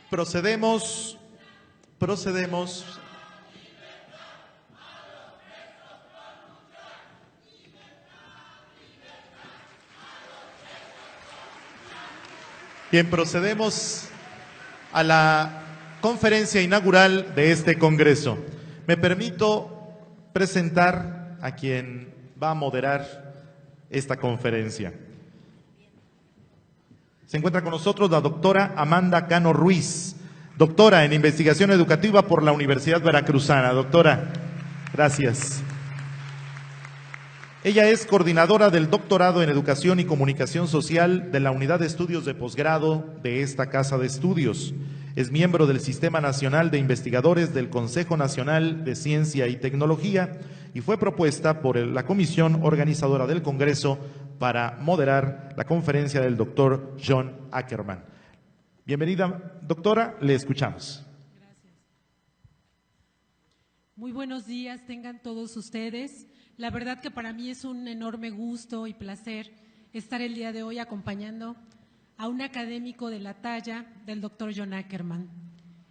Procedemos. Bien, procedemos a la conferencia inaugural de este Congreso. Me permito presentar a quien va a moderar esta conferencia. Se encuentra con nosotros la doctora Amanda Cano Ruiz, doctora en Investigación Educativa por la Universidad Veracruzana. Doctora, gracias. Ella es coordinadora del doctorado en Educación y Comunicación Social de la Unidad de Estudios de Posgrado de esta Casa de Estudios. Es miembro del Sistema Nacional de Investigadores del Consejo Nacional de Ciencia y Tecnología y fue propuesta por la comisión organizadora del Congreso para moderar la conferencia del doctor John Ackerman. Bienvenida, doctora, le escuchamos. Gracias. Muy buenos días tengan todos ustedes. La verdad que para mí es un enorme gusto y placer estar el día de hoy acompañando a un académico de la talla del doctor John Ackerman.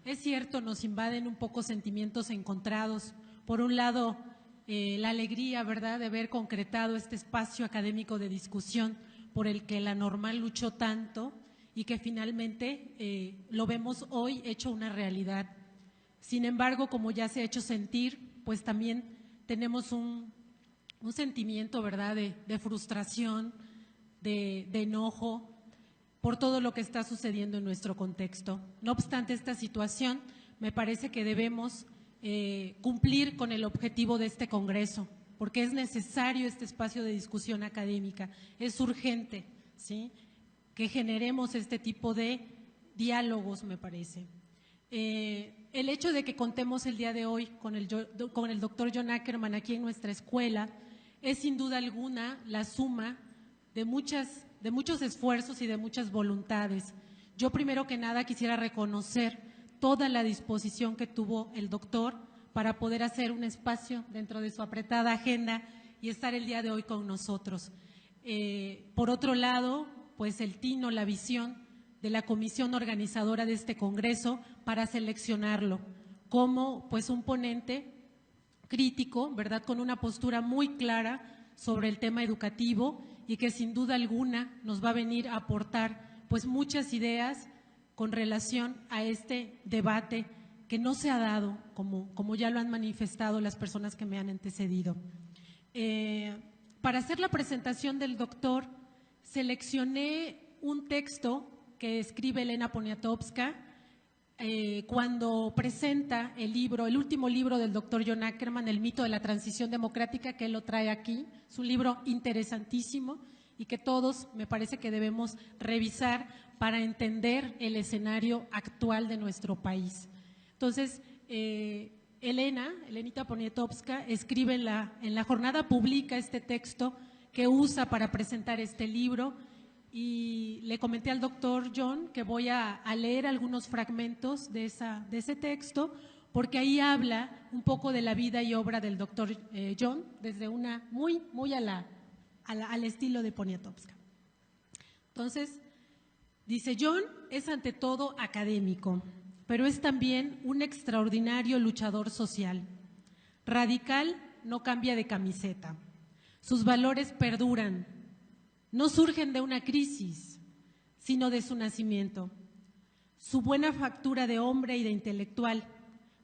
Es cierto, nos invaden un poco sentimientos encontrados. Por un lado, la alegría, ¿verdad?, de haber concretado este espacio académico de discusión por el que la Normal luchó tanto y que finalmente lo vemos hoy hecho una realidad. Sin embargo, como ya se ha hecho sentir, pues también tenemos un sentimiento, ¿verdad?, de frustración, de enojo por todo lo que está sucediendo en nuestro contexto. No obstante esta situación, me parece que debemos cumplir con el objetivo de este Congreso, porque es necesario este espacio de discusión académica, es urgente, ¿sí?, que generemos este tipo de diálogos, me parece. El hecho de que contemos el día de hoy con el doctor John Ackerman aquí en nuestra escuela es sin duda alguna la suma de muchos esfuerzos y de muchas voluntades. Yo primero que nada quisiera reconocer toda la disposición que tuvo el doctor para poder hacer un espacio dentro de su apretada agenda y estar el día de hoy con nosotros. Por otro lado, pues el tino, la visión de la comisión organizadora de este Congreso para seleccionarlo como pues un ponente crítico, ¿verdad?, con una postura muy clara sobre el tema educativo y que sin duda alguna nos va a venir a aportar pues muchas ideas con relación a este debate que no se ha dado, como ya lo han manifestado las personas que me han antecedido. Para hacer la presentación del doctor, seleccioné un texto que escribe Elena Poniatowska cuando presenta el último libro del doctor John Ackerman, El mito de la transición democrática, que él lo trae aquí. Es un libro interesantísimo y que todos me parece que debemos revisar para entender el escenario actual de nuestro país. Entonces, Elenita Poniatowska escribe en la jornada, publica este texto que usa para presentar este libro. Y le comenté al doctor John que voy a leer algunos fragmentos de ese texto, porque ahí habla un poco de la vida y obra del doctor John, desde una muy al estilo de Poniatowska. Entonces, dice: John es ante todo académico, pero es también un extraordinario luchador social. Radical, no cambia de camiseta. Sus valores perduran. No surgen de una crisis, sino de su nacimiento. Su buena factura de hombre y de intelectual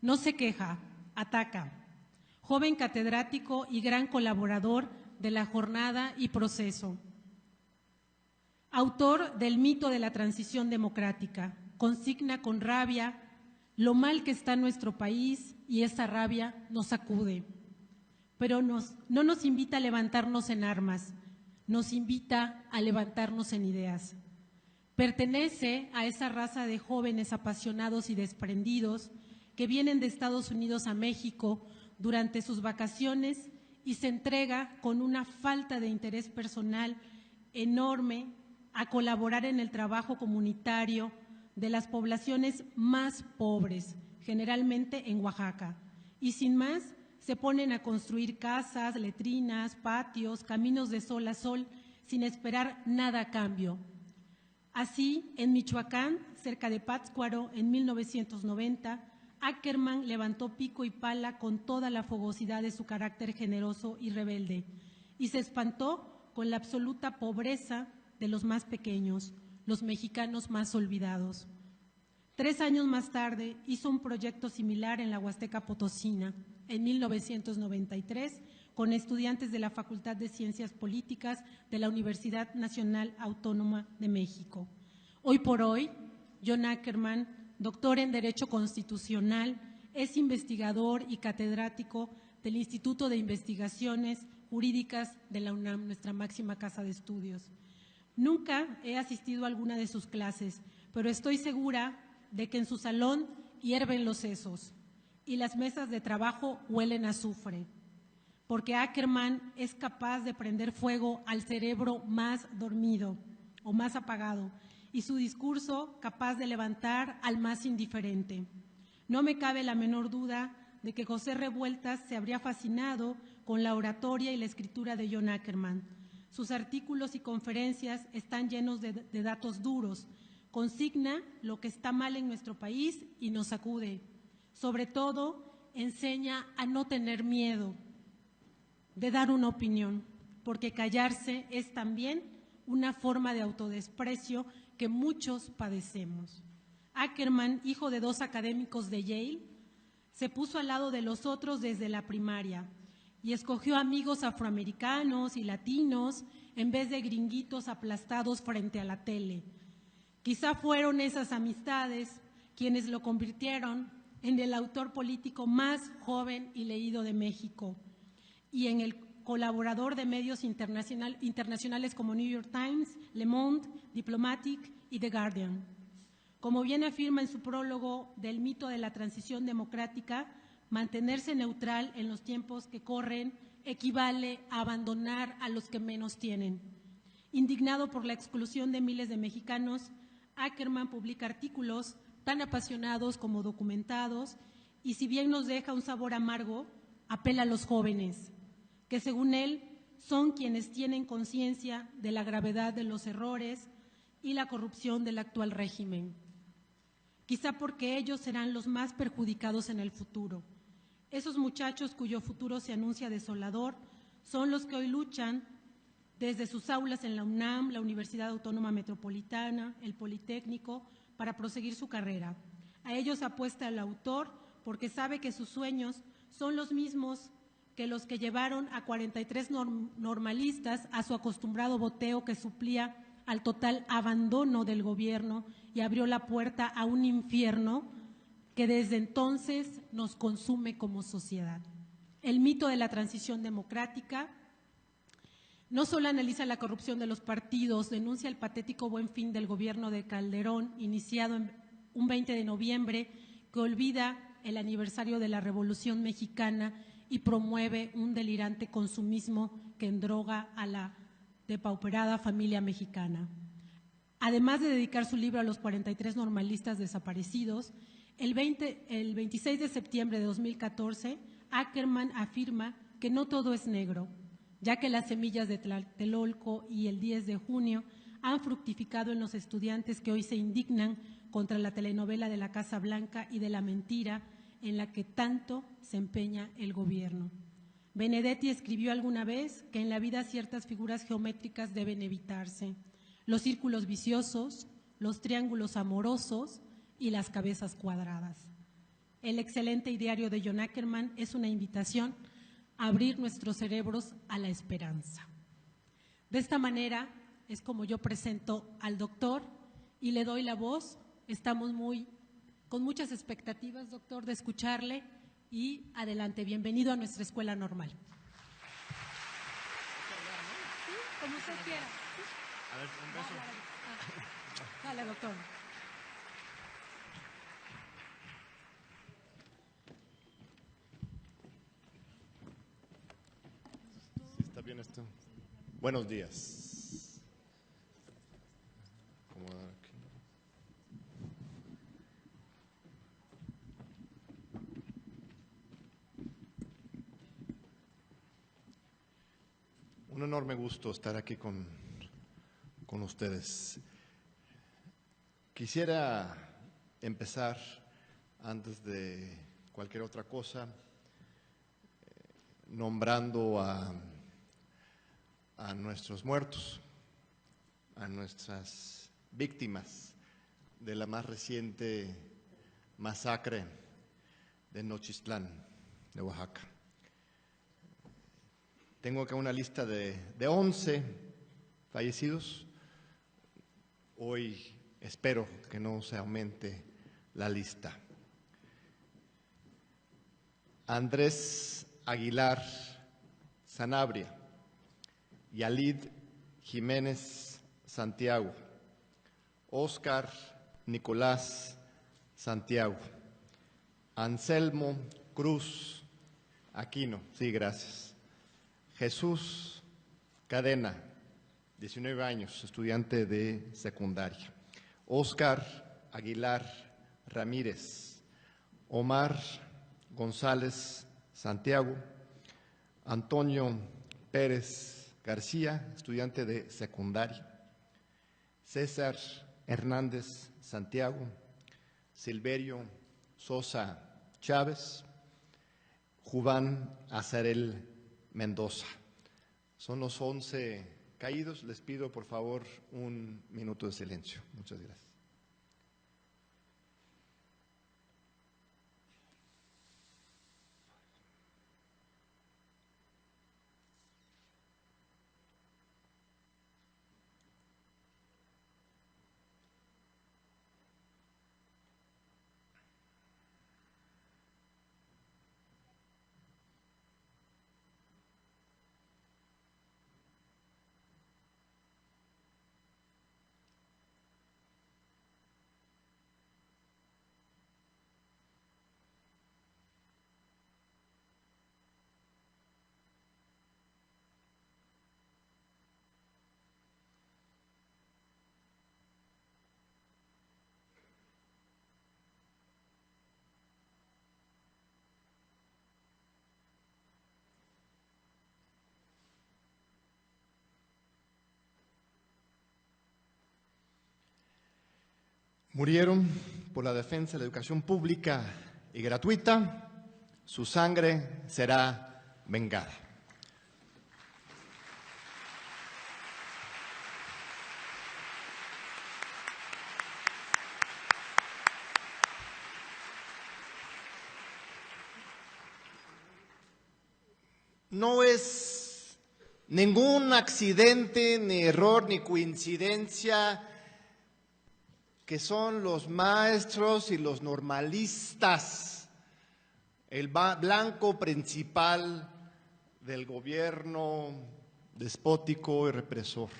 no se queja, ataca. Joven catedrático y gran colaborador de la jornada y proceso. Autor del mito de la transición democrática, consigna con rabia lo mal que está nuestro país y esa rabia nos sacude. Pero no nos invita a levantarnos en armas, nos invita a levantarnos en ideas. Pertenece a esa raza de jóvenes apasionados y desprendidos que vienen de Estados Unidos a México durante sus vacaciones y se entrega con una falta de interés personal enorme a colaborar en el trabajo comunitario de las poblaciones más pobres, generalmente en Oaxaca, y sin más se ponen a construir casas, letrinas, patios, caminos de sol a sol, sin esperar nada a cambio. Así, en Michoacán, cerca de Pátzcuaro, en 1990, Ackerman levantó pico y pala con toda la fogosidad de su carácter generoso y rebelde y se espantó con la absoluta pobreza de los más pequeños, los mexicanos más olvidados. 3 años más tarde hizo un proyecto similar en la Huasteca Potosina, en 1993, con estudiantes de la Facultad de Ciencias Políticas de la Universidad Nacional Autónoma de México. Hoy por hoy, John Ackerman, doctor en Derecho Constitucional, es investigador y catedrático del Instituto de Investigaciones Jurídicas de la UNAM, nuestra máxima casa de estudios. Nunca he asistido a alguna de sus clases, pero estoy segura de que en su salón hierven los sesos y las mesas de trabajo huelen a azufre, porque Ackerman es capaz de prender fuego al cerebro más dormido o más apagado y su discurso capaz de levantar al más indiferente. No me cabe la menor duda de que José Revueltas se habría fascinado con la oratoria y la escritura de John Ackerman. Sus artículos y conferencias están llenos de datos duros, consigna lo que está mal en nuestro país y nos sacude. Sobre todo, enseña a no tener miedo de dar una opinión, porque callarse es también una forma de autodesprecio que muchos padecemos. Ackerman, hijo de 2 académicos de Yale, se puso al lado de los otros desde la primaria y escogió amigos afroamericanos y latinos en vez de gringuitos aplastados frente a la tele. Quizá fueron esas amistades quienes lo convirtieron en el autor político más joven y leído de México y en el colaborador de medios internacionales como New York Times, Le Monde, Diplomatic y The Guardian. Como bien afirma en su prólogo del mito de la transición democrática, mantenerse neutral en los tiempos que corren equivale a abandonar a los que menos tienen. Indignado por la exclusión de miles de mexicanos, Ackerman publica artículos tan apasionados como documentados y si bien nos deja un sabor amargo, apela a los jóvenes, que según él son quienes tienen conciencia de la gravedad de los errores y la corrupción del actual régimen. Quizá porque ellos serán los más perjudicados en el futuro. Esos muchachos cuyo futuro se anuncia desolador son los que hoy luchan desde sus aulas en la UNAM, la Universidad Autónoma Metropolitana, el Politécnico, para proseguir su carrera. A ellos apuesta el autor porque sabe que sus sueños son los mismos que los que llevaron a 43 normalistas a su acostumbrado boteo que suplía al total abandono del gobierno y abrió la puerta a un infierno que desde entonces nos consume como sociedad. El mito de la transición democrática no solo analiza la corrupción de los partidos, denuncia el patético buen fin del gobierno de Calderón, iniciado en un 20 de noviembre, que olvida el aniversario de la Revolución Mexicana y promueve un delirante consumismo que endroga a la depauperada familia mexicana. Además de dedicar su libro a los 43 normalistas desaparecidos, el 26 de septiembre de 2014, Ackerman afirma que no todo es negro, ya que las semillas de Tlatelolco y el 10 de junio han fructificado en los estudiantes que hoy se indignan contra la telenovela de la Casa Blanca y de la mentira en la que tanto se empeña el gobierno. Benedetti escribió alguna vez que en la vida ciertas figuras geométricas deben evitarse: los círculos viciosos, los triángulos amorosos y las cabezas cuadradas. El excelente ideario de John Ackerman es una invitación a abrir nuestros cerebros a la esperanza. De esta manera es como yo presento al doctor y le doy la voz. Estamos con muchas expectativas, doctor, de escucharle y adelante, bienvenido a nuestra escuela normal. Sí, como usted quiera. A ver, un beso. Dale, doctor. Sí, está bien esto. Buenos días. Acomodar aquí. Un enorme gusto estar aquí con ustedes. Quisiera empezar, antes de cualquier otra cosa, nombrando a nuestros muertos, a nuestras víctimas de la más reciente masacre de Nochistlán, de Oaxaca. Tengo acá una lista de 11 fallecidos. Hoy espero que no se aumente la lista. Andrés Aguilar Sanabria, Yalid Jiménez Santiago, Óscar Nicolás Santiago, Anselmo Cruz Aquino, sí, gracias. Jesús Cadena, 19 años, estudiante de secundaria. Óscar Aguilar Ramírez, Omar González Santiago, Antonio Pérez García, estudiante de secundaria. César Hernández Santiago, Silverio Sosa Chávez, Jubán Azarel Mendoza. Son los 11 caídos. Les pido, por favor, un minuto de silencio. Muchas gracias. Murieron por la defensa de la educación pública y gratuita. Su sangre será vengada. No es ningún accidente, ni error, ni coincidencia que son los maestros y los normalistas el blanco principal del gobierno despótico y represor.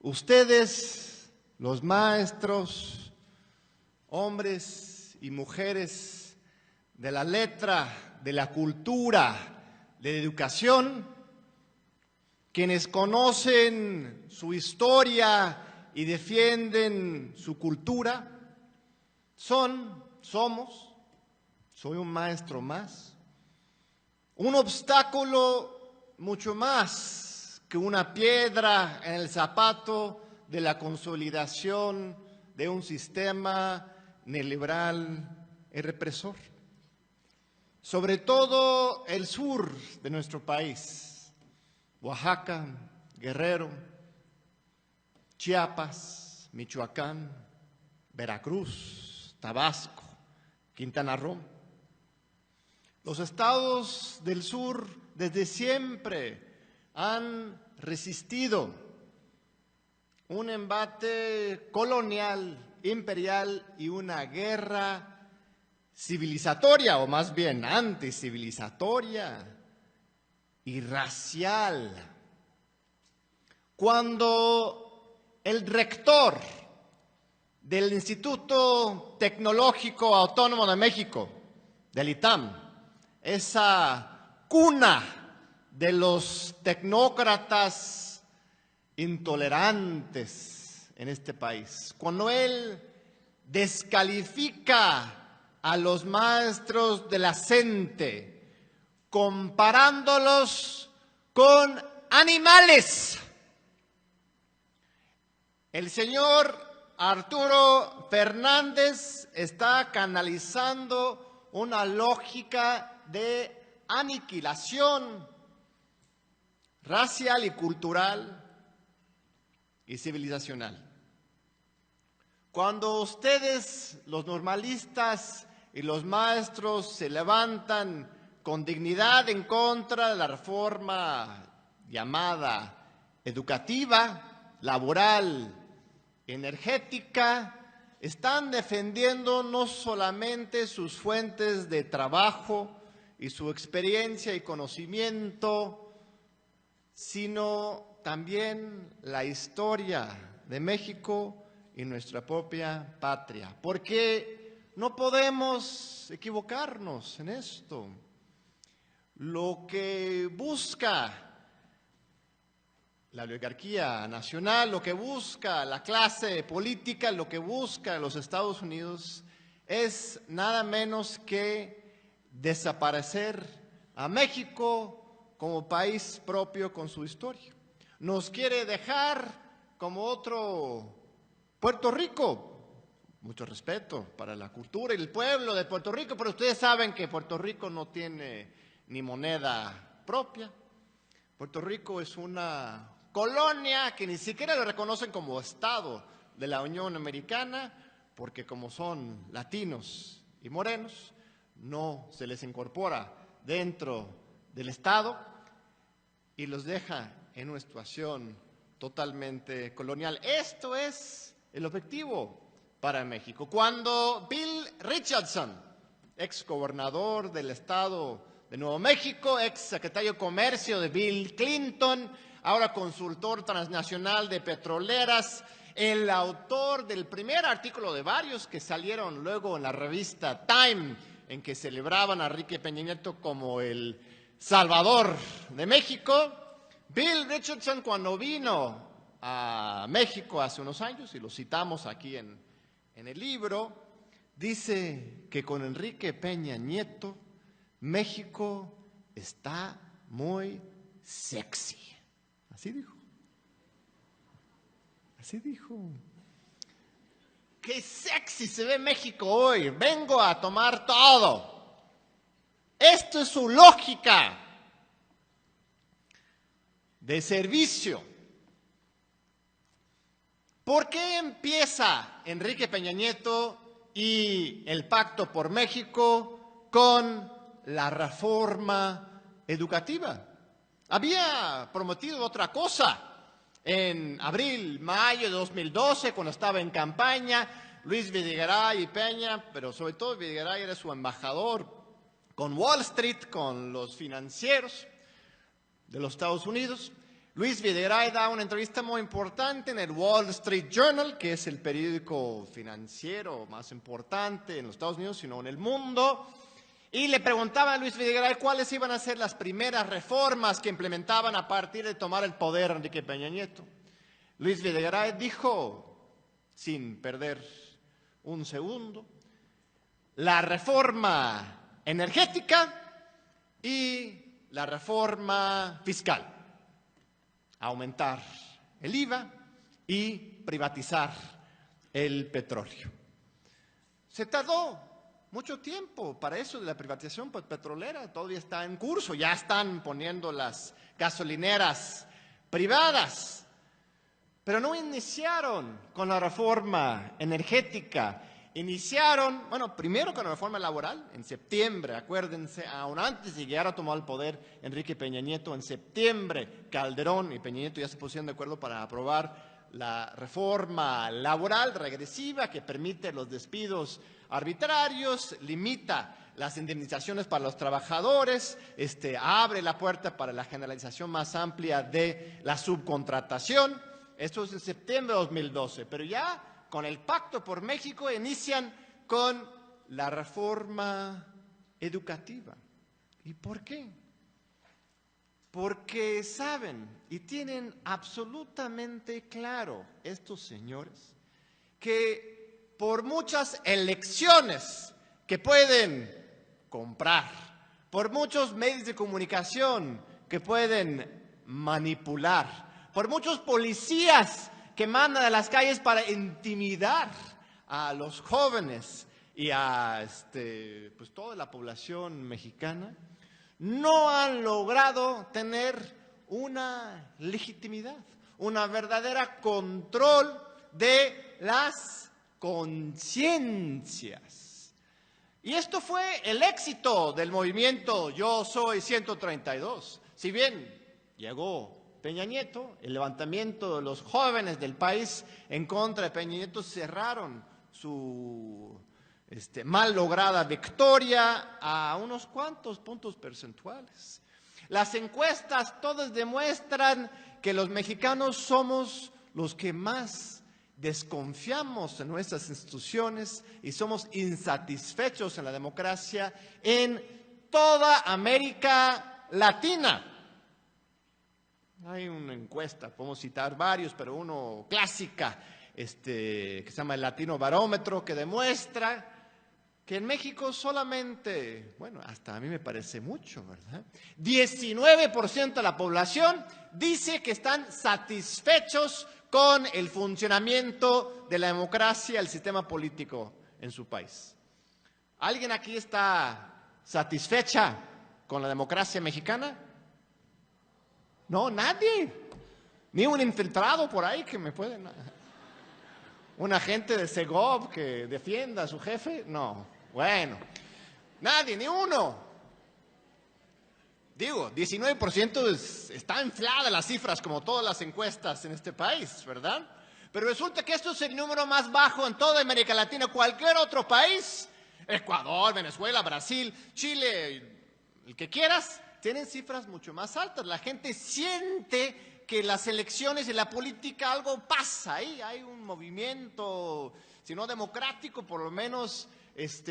Ustedes, los maestros, hombres y mujeres de la letra, de la cultura, de la educación, quienes conocen su historia y defienden su cultura, soy un maestro más, un obstáculo mucho más que una piedra en el zapato de la consolidación de un sistema neoliberal y represor. Sobre todo el sur de nuestro país, Oaxaca, Guerrero, Chiapas, Michoacán, Veracruz, Tabasco, Quintana Roo. Los estados del sur desde siempre han resistido un embate colonial, imperial y una guerra civilizatoria, o más bien anticivilizatoria y racial. Cuando el rector del Instituto Tecnológico Autónomo de México, del ITAM, esa cuna de los tecnócratas intolerantes en este país, cuando él descalifica a los maestros de la CENTE, comparándolos con animales, el señor Arturo Fernández está canalizando una lógica de aniquilación racial y cultural y civilizacional. Cuando ustedes, los normalistas y los maestros, se levantan con dignidad en contra de la reforma llamada educativa, laboral, energética, están defendiendo no solamente sus fuentes de trabajo y su experiencia y conocimiento, sino también la historia de México y nuestra propia patria. Porque no podemos equivocarnos en esto. Lo que busca la oligarquía nacional, lo que busca la clase política, lo que busca los Estados Unidos es nada menos que desaparecer a México como país propio con su historia. Nos quiere dejar como otro Puerto Rico. Mucho respeto para la cultura y el pueblo de Puerto Rico, pero ustedes saben que Puerto Rico no tiene ni moneda propia. Puerto Rico es una colonia que ni siquiera lo reconocen como Estado de la Unión Americana, porque como son latinos y morenos, no se les incorpora dentro del Estado y los deja en una situación totalmente colonial. Esto es el objetivo para México. Cuando Bill Richardson, ex gobernador del estado de Nuevo México, ex secretario de Comercio de Bill Clinton, ahora consultor transnacional de petroleras, el autor del primer artículo de varios que salieron luego en la revista Time, en que celebraban a Enrique Peña Nieto como el Salvador de México. Bill Richardson, cuando vino a México hace unos años, y lo citamos aquí en el libro, dice que con Enrique Peña Nieto México está muy sexy. Así dijo. Así dijo. ¡Qué sexy se ve México hoy! Vengo a tomar todo. Esto es su lógica de servicio. ¿Por qué empieza Enrique Peña Nieto y el Pacto por México con la reforma educativa? Había prometido otra cosa. En abril, mayo de 2012, cuando estaba en campaña, Luis Videgaray y Peña, pero sobre todo Videgaray era su embajador con Wall Street, con los financieros de los Estados Unidos. Luis Videgaray da una entrevista muy importante en el Wall Street Journal, que es el periódico financiero más importante en los Estados Unidos, sino en el mundo. Y le preguntaban a Luis Videgaray cuáles iban a ser las primeras reformas que implementaban a partir de tomar el poder Enrique Peña Nieto. Luis Videgaray dijo, sin perder un segundo, la reforma energética y la reforma fiscal. Aumentar el IVA y privatizar el petróleo. Se tardó mucho tiempo para eso de la privatización petrolera, todavía está en curso, ya están poniendo las gasolineras privadas, pero no iniciaron con la reforma energética, iniciaron, primero con la reforma laboral en septiembre, acuérdense, aún antes de llegar a tomar el poder Enrique Peña Nieto, en septiembre Calderón y Peña Nieto ya se pusieron de acuerdo para aprobar la reforma laboral regresiva que permite los despidos arbitrarios, limita las indemnizaciones para los trabajadores, abre la puerta para la generalización más amplia de la subcontratación. Esto es en septiembre de 2012, pero ya con el Pacto por México inician con la reforma educativa. ¿Y por qué? Porque saben y tienen absolutamente claro estos señores que por muchas elecciones que pueden comprar, por muchos medios de comunicación que pueden manipular, por muchos policías que mandan a las calles para intimidar a los jóvenes y a pues toda la población mexicana, no han logrado tener una legitimidad, una verdadera control de las conciencias. Y esto fue el éxito del movimiento Yo Soy 132. Si bien llegó Peña Nieto, el levantamiento de los jóvenes del país en contra de Peña Nieto cerraron su mal lograda victoria a unos cuantos puntos porcentuales. Las encuestas todas demuestran que los mexicanos somos los que más desconfiamos en nuestras instituciones y somos insatisfechos en la democracia en toda América Latina. Hay una encuesta, podemos citar varios, pero uno clásica, que se llama el Latino Barómetro, que demuestra que en México solamente, bueno, hasta a mí me parece mucho, ¿verdad? 19% de la población dice que están satisfechos con el funcionamiento de la democracia, el sistema político en su país. ¿Alguien aquí está satisfecha con la democracia mexicana? No, nadie. Ni un infiltrado por ahí que me pueden... Un agente de Segov que defienda a su jefe. No, bueno. Nadie, ni uno. Digo, 19% está inflada las cifras como todas las encuestas en este país, ¿verdad? Pero resulta que esto es el número más bajo en toda América Latina. Cualquier otro país, Ecuador, Venezuela, Brasil, Chile, el que quieras, tienen cifras mucho más altas. La gente siente que las elecciones y la política algo pasa ahí, hay un movimiento, si no democrático, por lo menos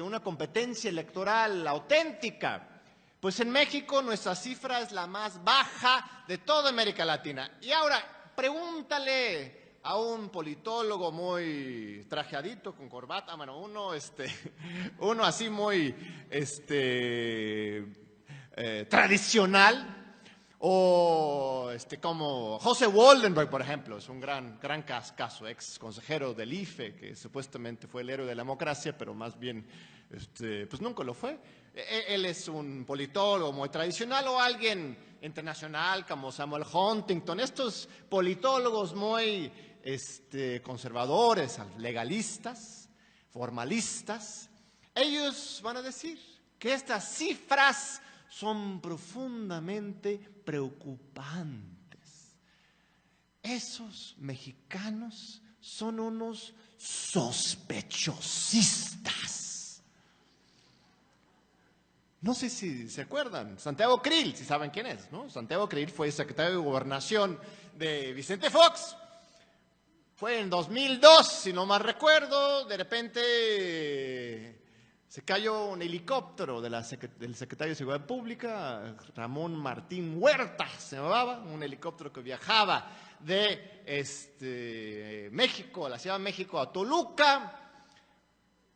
una competencia electoral auténtica. Pues en México nuestra cifra es la más baja de toda América Latina. Y ahora, pregúntale a un politólogo muy trajeadito, con corbata, bueno, uno así muy tradicional, o como José Woldenberg, por ejemplo, es un gran caso, ex consejero del IFE, que supuestamente fue el héroe de la democracia, pero más bien pues nunca lo fue. Él es un politólogo muy tradicional, o alguien internacional como Samuel Huntington, estos politólogos muy conservadores, legalistas, formalistas. Ellos van a decir que estas cifras son profundamente preocupantes. Esos mexicanos son unos sospechosistas. No sé si se acuerdan, Santiago Krill, si saben quién es, ¿no? Santiago Krill fue secretario de Gobernación de Vicente Fox. Fue en 2002, si no mal recuerdo, de repente se cayó un helicóptero del secretario de Seguridad Pública, Ramón Martín Huerta se llamaba, un helicóptero que viajaba de México, a la Ciudad de México, a Toluca,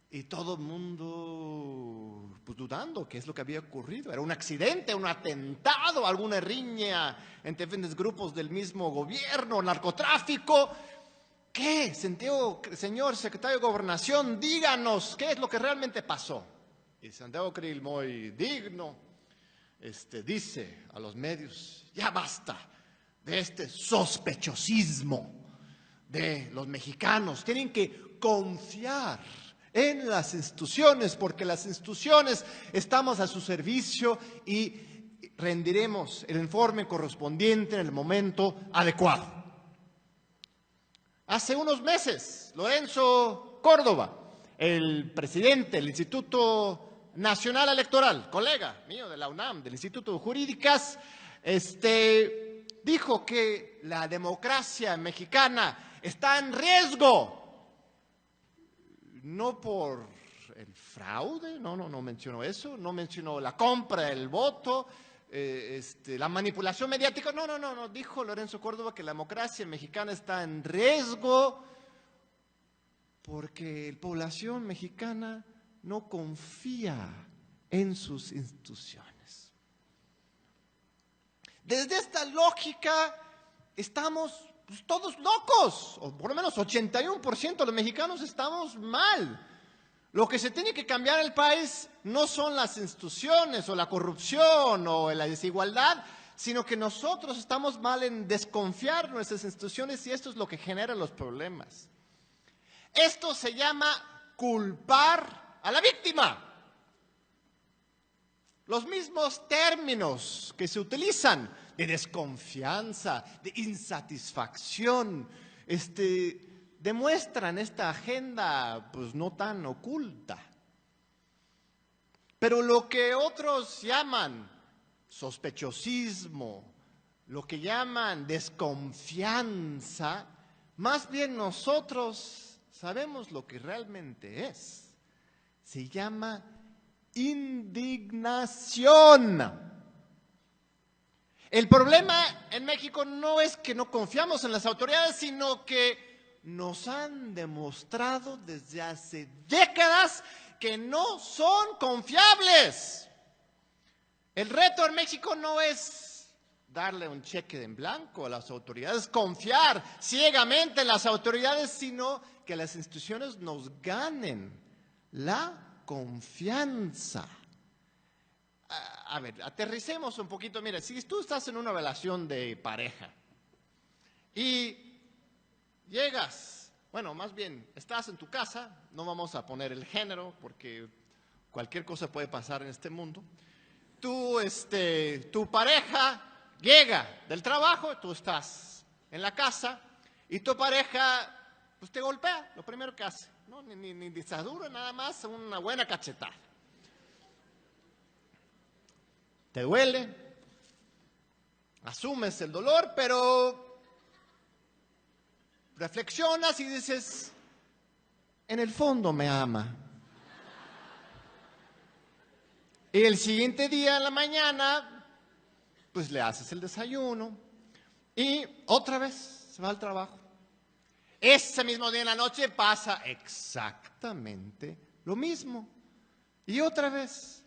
y todo el mundo pues dudando qué es lo que había ocurrido. Era un accidente, un atentado, alguna riña entre diferentes grupos del mismo gobierno, narcotráfico. ¿Qué? Señor secretario de Gobernación, díganos qué es lo que realmente pasó. Y Santiago Krill, muy digno, dice a los medios: ya basta de este sospechosismo de los mexicanos. Tienen que confiar en las instituciones, porque las instituciones estamos a su servicio y rendiremos el informe correspondiente en el momento adecuado. Hace unos meses, Lorenzo Córdoba, el presidente del Instituto Nacional Electoral, colega mío de la UNAM, del Instituto de Jurídicas, dijo que la democracia mexicana está en riesgo. No por el fraude, no mencionó eso, no mencionó la compra del voto, la manipulación mediática, no, dijo Lorenzo Córdoba que la democracia mexicana está en riesgo porque la población mexicana no confía en sus instituciones. Desde esta lógica estamos pues, todos locos, o por lo menos 81% de los mexicanos estamos mal. Lo que se tiene que cambiar en el país no son las instituciones o la corrupción o la desigualdad, sino que nosotros estamos mal en desconfiar de nuestras instituciones y esto es lo que genera los problemas. Esto se llama culpar a la víctima. Los mismos términos que se utilizan de desconfianza, de insatisfacción, demuestran esta agenda pues no tan oculta. Pero lo que otros llaman sospechosismo, lo que llaman desconfianza, más bien nosotros sabemos lo que realmente es. Se llama indignación. El problema en México no es que no confiamos en las autoridades, sino que nos han demostrado desde hace décadas que no son confiables. El reto en México no es darle un cheque en blanco a las autoridades, confiar ciegamente en las autoridades, sino que las instituciones nos ganen la confianza. A ver, aterricemos un poquito. Mira, si tú estás en una relación de pareja y llegas, bueno, más bien, estás en tu casa, no vamos a poner el género porque cualquier cosa puede pasar en este mundo. Tu pareja llega del trabajo, tú estás en la casa y tu pareja pues te golpea, lo primero que hace, ¿no? Ni dictadura, nada más una buena cachetada. Te duele, asumes el dolor, pero reflexionas y dices, en el fondo me ama. Y el siguiente día en la mañana, pues le haces el desayuno y otra vez se va al trabajo. Ese mismo día en la noche pasa exactamente lo mismo. Y otra vez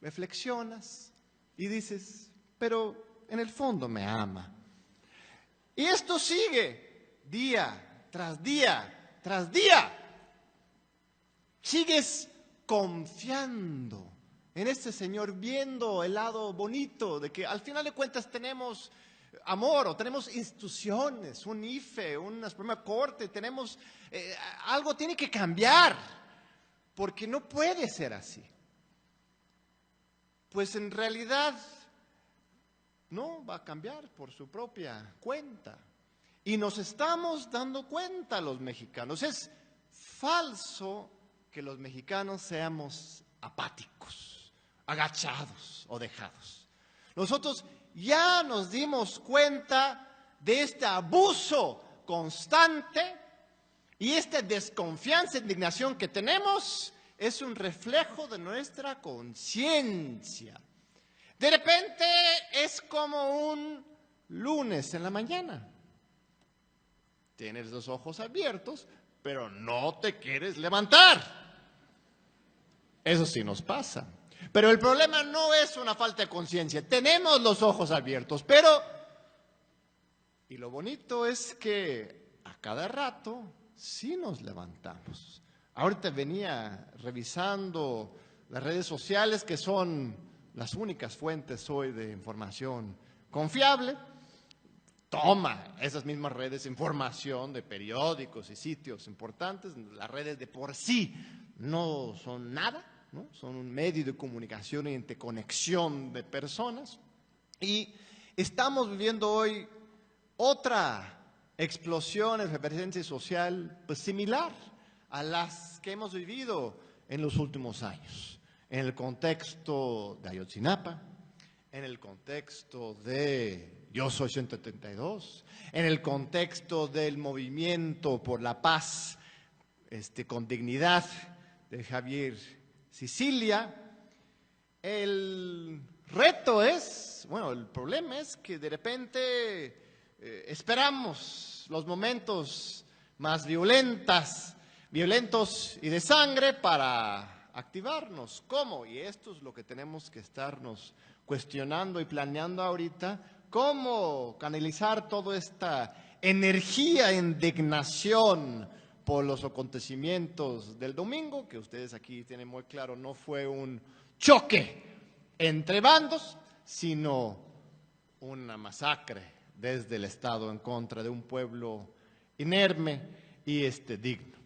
reflexionas y dices, pero en el fondo me ama. Y esto sigue día tras día tras día. Sigues confiando en este Señor, viendo el lado bonito de que al final de cuentas tenemos amor, o tenemos instituciones, un IFE, una Suprema Corte, tenemos algo tiene que cambiar, porque no puede ser así. Pues en realidad no va a cambiar por su propia cuenta. Y nos estamos dando cuenta los mexicanos. Es falso que los mexicanos seamos apáticos, agachados o dejados. Nosotros ya nos dimos cuenta de este abuso constante y esta desconfianza e indignación que tenemos es un reflejo de nuestra conciencia. De repente es como un lunes en la mañana. Tienes los ojos abiertos, pero no te quieres levantar. Eso sí nos pasa. Pero el problema no es una falta de conciencia. Tenemos los ojos abiertos, pero... Y lo bonito es que a cada rato sí nos levantamos. Ahorita venía revisando las redes sociales, que son las únicas fuentes hoy de información confiable. Toma esas mismas redes información de periódicos y sitios importantes. Las redes de por sí no son nada, ¿no? Son un medio de comunicación e interconexión de personas. Y estamos viviendo hoy otra explosión en efervescencia social pues similar a las que hemos vivido en los últimos años, en el contexto de Ayotzinapa, en el contexto de Yo Soy 132, en el contexto del movimiento por la paz con dignidad de Javier Sicilia. El reto es, bueno, el problema es que de repente esperamos los momentos más violentos y de sangre para activarnos. ¿Cómo? Y esto es lo que tenemos que estarnos cuestionando y planeando ahorita, cómo canalizar toda esta energía, indignación por los acontecimientos del domingo, que ustedes aquí tienen muy claro, no fue un choque entre bandos, sino una masacre desde el Estado en contra de un pueblo inerme y digno.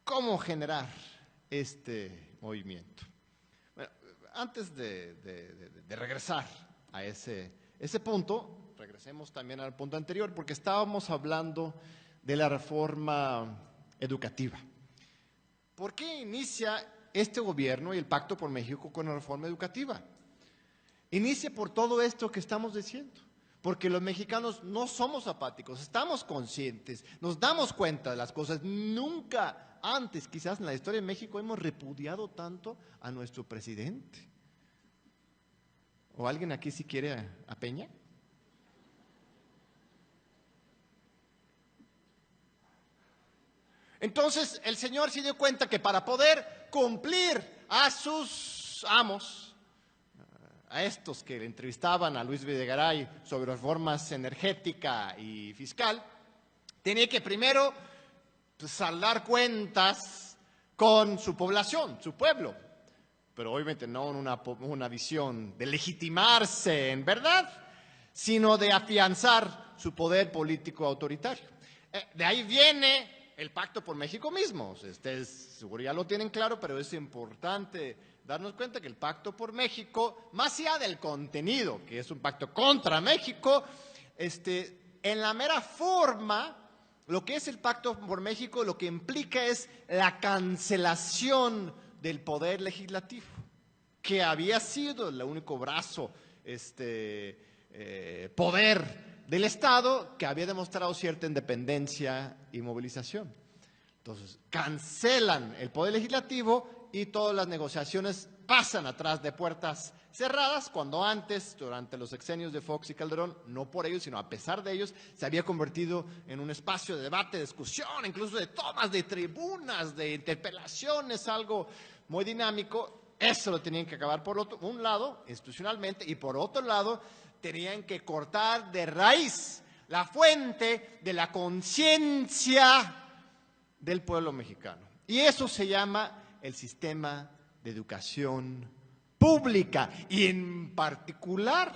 ¿Cómo generar este movimiento? Bueno, antes de regresar a ese punto, regresemos también al punto anterior, porque estábamos hablando de la reforma educativa. ¿Por qué inicia este gobierno y el Pacto por México con la reforma educativa? Inicia por todo esto que estamos diciendo, porque los mexicanos no somos apáticos, estamos conscientes, nos damos cuenta de las cosas. Nunca antes, quizás en la historia de México, hemos repudiado tanto a nuestro presidente. ¿O alguien aquí si quiere a Peña? Entonces el señor se dio cuenta que para poder cumplir a sus amos, a estos que le entrevistaban a Luis Videgaray sobre reformas energética y fiscal, tenía que primero saldar cuentas con su población, su pueblo, pero obviamente no en una visión de legitimarse en verdad, sino de afianzar su poder político autoritario. De ahí viene el Pacto por México mismo. Ustedes seguro ya lo tienen claro, pero es importante darnos cuenta que el Pacto por México, más allá del contenido, que es un pacto contra México, en la mera forma, lo que es el Pacto por México, lo que implica es la cancelación del poder legislativo, que había sido el único brazo, poder del Estado que había demostrado cierta independencia y movilización. Entonces, cancelan el poder legislativo y todas las negociaciones pasan atrás de puertas cerradas, cuando antes, durante los sexenios de Fox y Calderón, no por ellos, sino a pesar de ellos, se había convertido en un espacio de debate, de discusión, incluso de tomas de tribunas, de interpelaciones, algo muy dinámico. Eso lo tenían que acabar por un lado, institucionalmente, y por otro lado, tenían que cortar de raíz la fuente de la conciencia del pueblo mexicano. Y eso se llama el sistema de educación pública, y en particular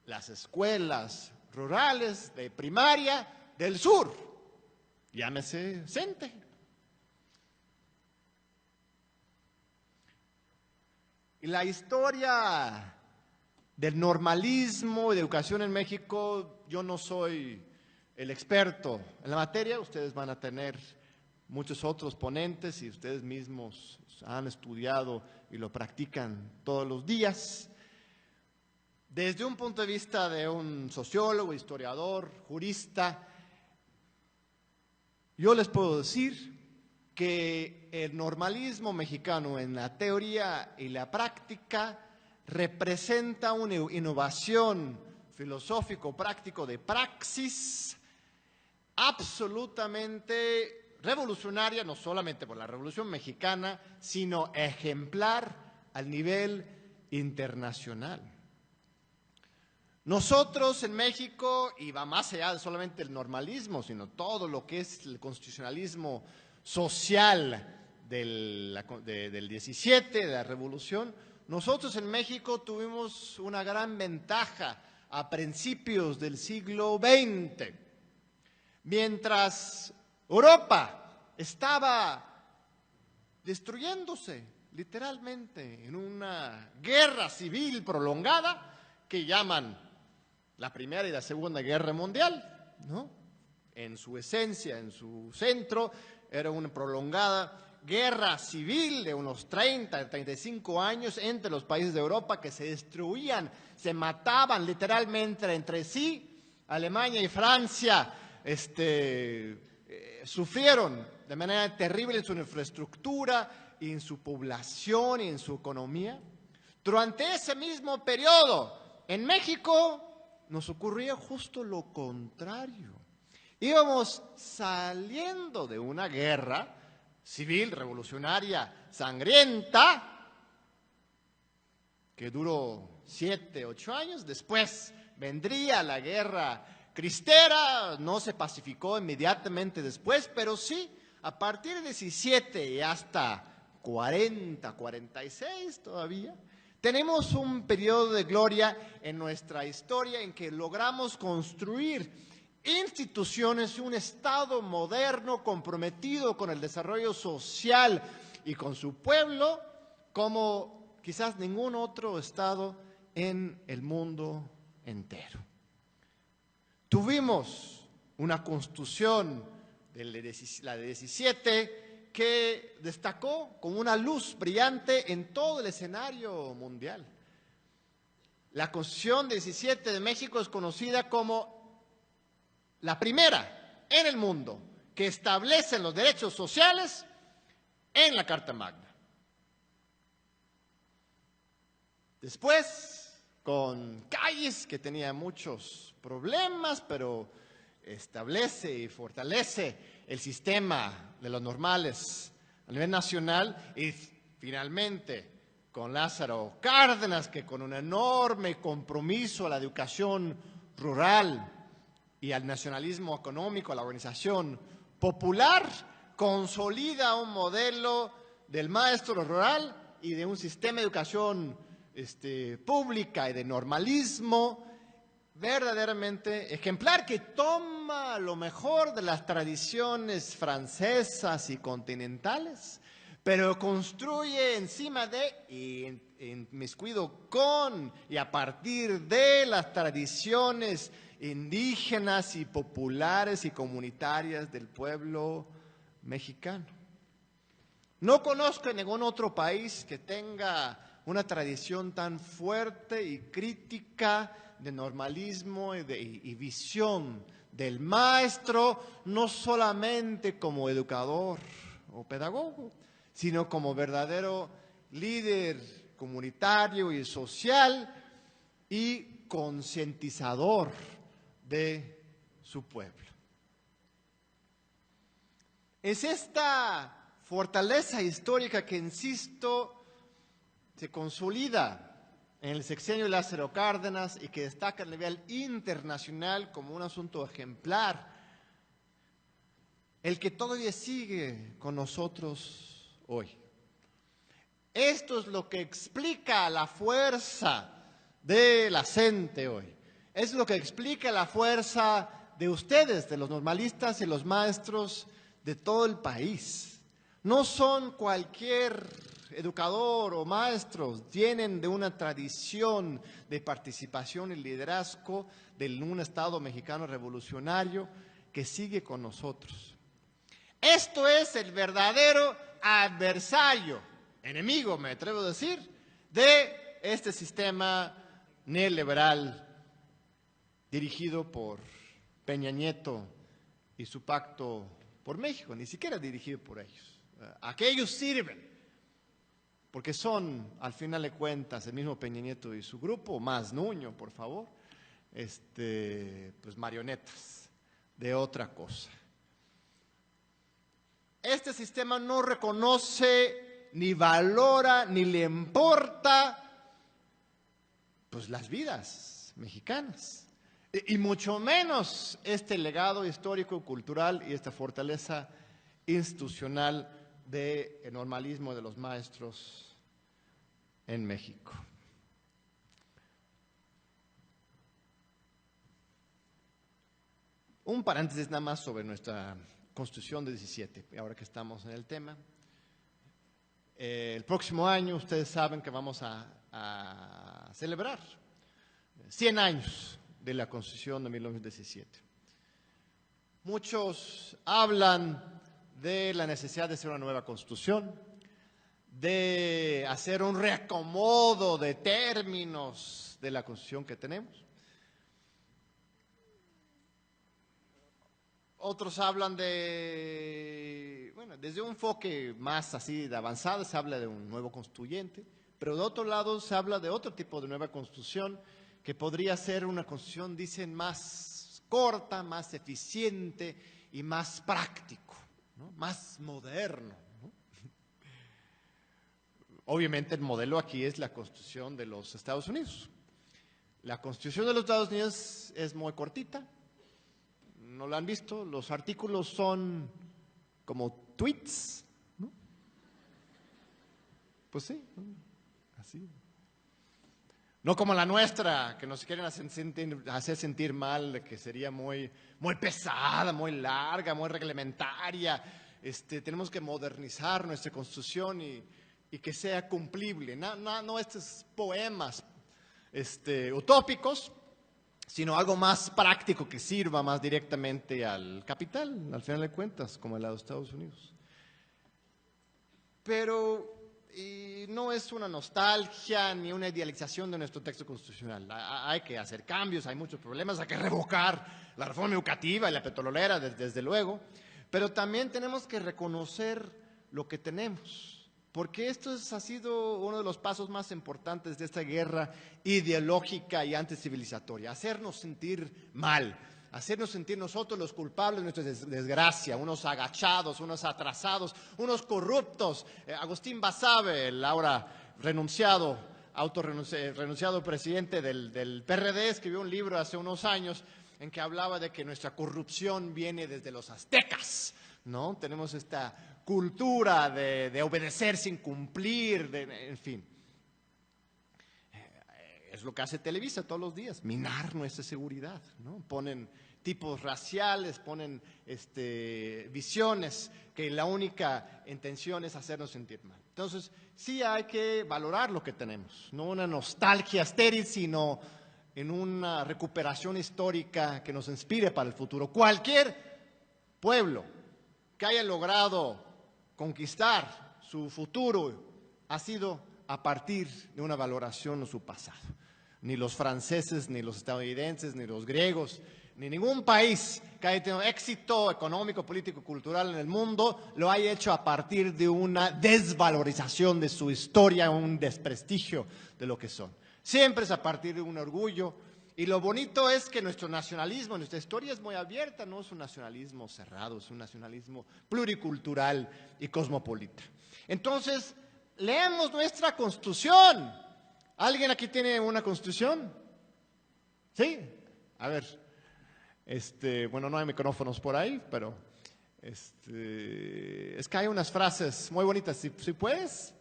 las escuelas rurales de primaria del sur, llámese CENTE. Y la historia del normalismo y de educación en México, yo no soy el experto en la materia, ustedes van a tener muchos otros ponentes y ustedes mismos han estudiado y lo practican todos los días. Desde un punto de vista de un sociólogo, historiador, jurista, yo les puedo decir que el normalismo mexicano en la teoría y la práctica representa una innovación filosófico-práctico de praxis absolutamente revolucionaria, no solamente por la Revolución Mexicana, sino ejemplar al nivel internacional. Nosotros en México, y va más allá de solamente el normalismo, sino todo lo que es el constitucionalismo social del 17, de la Revolución, nosotros en México tuvimos una gran ventaja a principios del siglo XX. Mientras Europa estaba destruyéndose literalmente en una guerra civil prolongada que llaman la Primera y la Segunda Guerra Mundial, ¿no? En su esencia, en su centro, era una prolongada guerra civil de unos 30, 35 años entre los países de Europa que se destruían, se mataban literalmente entre sí. Alemania y Francia sufrieron de manera terrible en su infraestructura, y en su población y en su economía. Durante ese mismo periodo, en México nos ocurría justo lo contrario. Íbamos saliendo de una guerra civil, revolucionaria, sangrienta, que duró 7, 8 años. Después vendría la guerra cristera, no se pacificó inmediatamente después, pero sí, a partir de 17 y hasta 40, 46 todavía, tenemos un periodo de gloria en nuestra historia en que logramos construir instituciones y un Estado moderno comprometido con el desarrollo social y con su pueblo como quizás ningún otro Estado en el mundo entero. Tuvimos una constitución de la de 17 que destacó como una luz brillante en todo el escenario mundial. La Constitución 17 de México es conocida como la primera en el mundo que establece los derechos sociales en la Carta Magna. Después, con Calles, que tenía muchos problemas, pero establece y fortalece el sistema de los normales a nivel nacional, y finalmente con Lázaro Cárdenas, que con un enorme compromiso a la educación rural y al nacionalismo económico, a la organización popular, consolida un modelo del maestro rural y de un sistema de educación pública y de normalismo verdaderamente ejemplar, que toma lo mejor de las tradiciones francesas y continentales, pero construye encima de y inmiscuido con y a partir de las tradiciones indígenas y populares y comunitarias del pueblo mexicano. No conozco ningún otro país que tenga una tradición tan fuerte y crítica de normalismo y visión del maestro, no solamente como educador o pedagogo, sino como verdadero líder comunitario y social y concientizador de su pueblo. Es esta fortaleza histórica que, insisto, se consolida en el sexenio de Lázaro Cárdenas y que destaca a nivel internacional como un asunto ejemplar, el que todavía sigue con nosotros hoy. Esto es lo que explica la fuerza de la CENTE hoy. Es lo que explica la fuerza de ustedes, de los normalistas y los maestros de todo el país. No son cualquier educador o maestros, vienen de una tradición de participación y liderazgo de un Estado mexicano revolucionario que sigue con nosotros. Esto es el verdadero adversario, enemigo, me atrevo a decir, de este sistema neoliberal dirigido por Peña Nieto y su pacto por México, ni siquiera dirigido por ellos. Aquellos sirven, porque son, al final de cuentas, el mismo Peña Nieto y su grupo, más Nuño, por favor, pues marionetas de otra cosa. Este sistema no reconoce, ni valora, ni le importa, pues las vidas mexicanas, y mucho menos este legado histórico, cultural y esta fortaleza institucional del normalismo de los maestros en México. Un paréntesis nada más sobre nuestra Constitución de 17, ahora que estamos en el tema. El próximo año ustedes saben que vamos a celebrar 100 años de la Constitución de 1917. Muchos hablan de la necesidad de hacer una nueva Constitución, de hacer un reacomodo de términos de la Constitución que tenemos. Otros hablan de, bueno, desde un enfoque más así de avanzado se habla de un nuevo constituyente, pero de otro lado se habla de otro tipo de nueva constitución que podría ser una constitución, dicen, más corta, más eficiente y más práctico, ¿no? Más moderno, ¿no? Obviamente el modelo aquí es la Constitución de los Estados Unidos. La Constitución de los Estados Unidos es muy cortita, no la han visto, los artículos son como tweets, ¿no? Pues sí, así. No como la nuestra, que nos quieren hacer sentir mal, de que sería muy pesada, muy larga, muy reglamentaria. Tenemos que modernizar nuestra Constitución y que sea cumplible. No estos poemas utópicos, sino algo más práctico que sirva más directamente al capital, al final de cuentas, como el de los Estados Unidos. Pero no es una nostalgia ni una idealización de nuestro texto constitucional. Hay que hacer cambios, hay muchos problemas, hay que revocar la reforma educativa y la petrolera, desde luego, pero también tenemos que reconocer lo que tenemos, porque esto ha sido uno de los pasos más importantes de esta guerra ideológica y anticivilizatoria, hacernos sentir mal, hacernos sentir nosotros los culpables de nuestra desgracia, unos agachados, unos atrasados, unos corruptos. Agustín Basabe, el ahora renunciado presidente del PRD, escribió un libro hace unos años en que hablaba de que nuestra corrupción viene desde los aztecas, ¿no? Tenemos esta cultura de obedecer sin cumplir, en fin. Es lo que hace Televisa todos los días, minar nuestra seguridad, ¿no? Ponen tipos raciales, ponen visiones que la única intención es hacernos sentir mal. Entonces, sí hay que valorar lo que tenemos, no una nostalgia estéril, sino en una recuperación histórica que nos inspire para el futuro. Cualquier pueblo que haya logrado conquistar su futuro ha sido a partir de una valoración de su pasado. Ni los franceses, ni los estadounidenses, ni los griegos, ni ningún país que haya tenido éxito económico, político, cultural en el mundo lo haya hecho a partir de una desvalorización de su historia, un desprestigio de lo que son. Siempre es a partir de un orgullo. Y lo bonito es que nuestro nacionalismo, nuestra historia es muy abierta, no es un nacionalismo cerrado, es un nacionalismo pluricultural y cosmopolita. Entonces, leemos nuestra Constitución. ¿Alguien aquí tiene una Constitución? ¿Sí? A ver, bueno, no hay micrófonos por ahí, pero es que hay unas frases muy bonitas. Si puedes,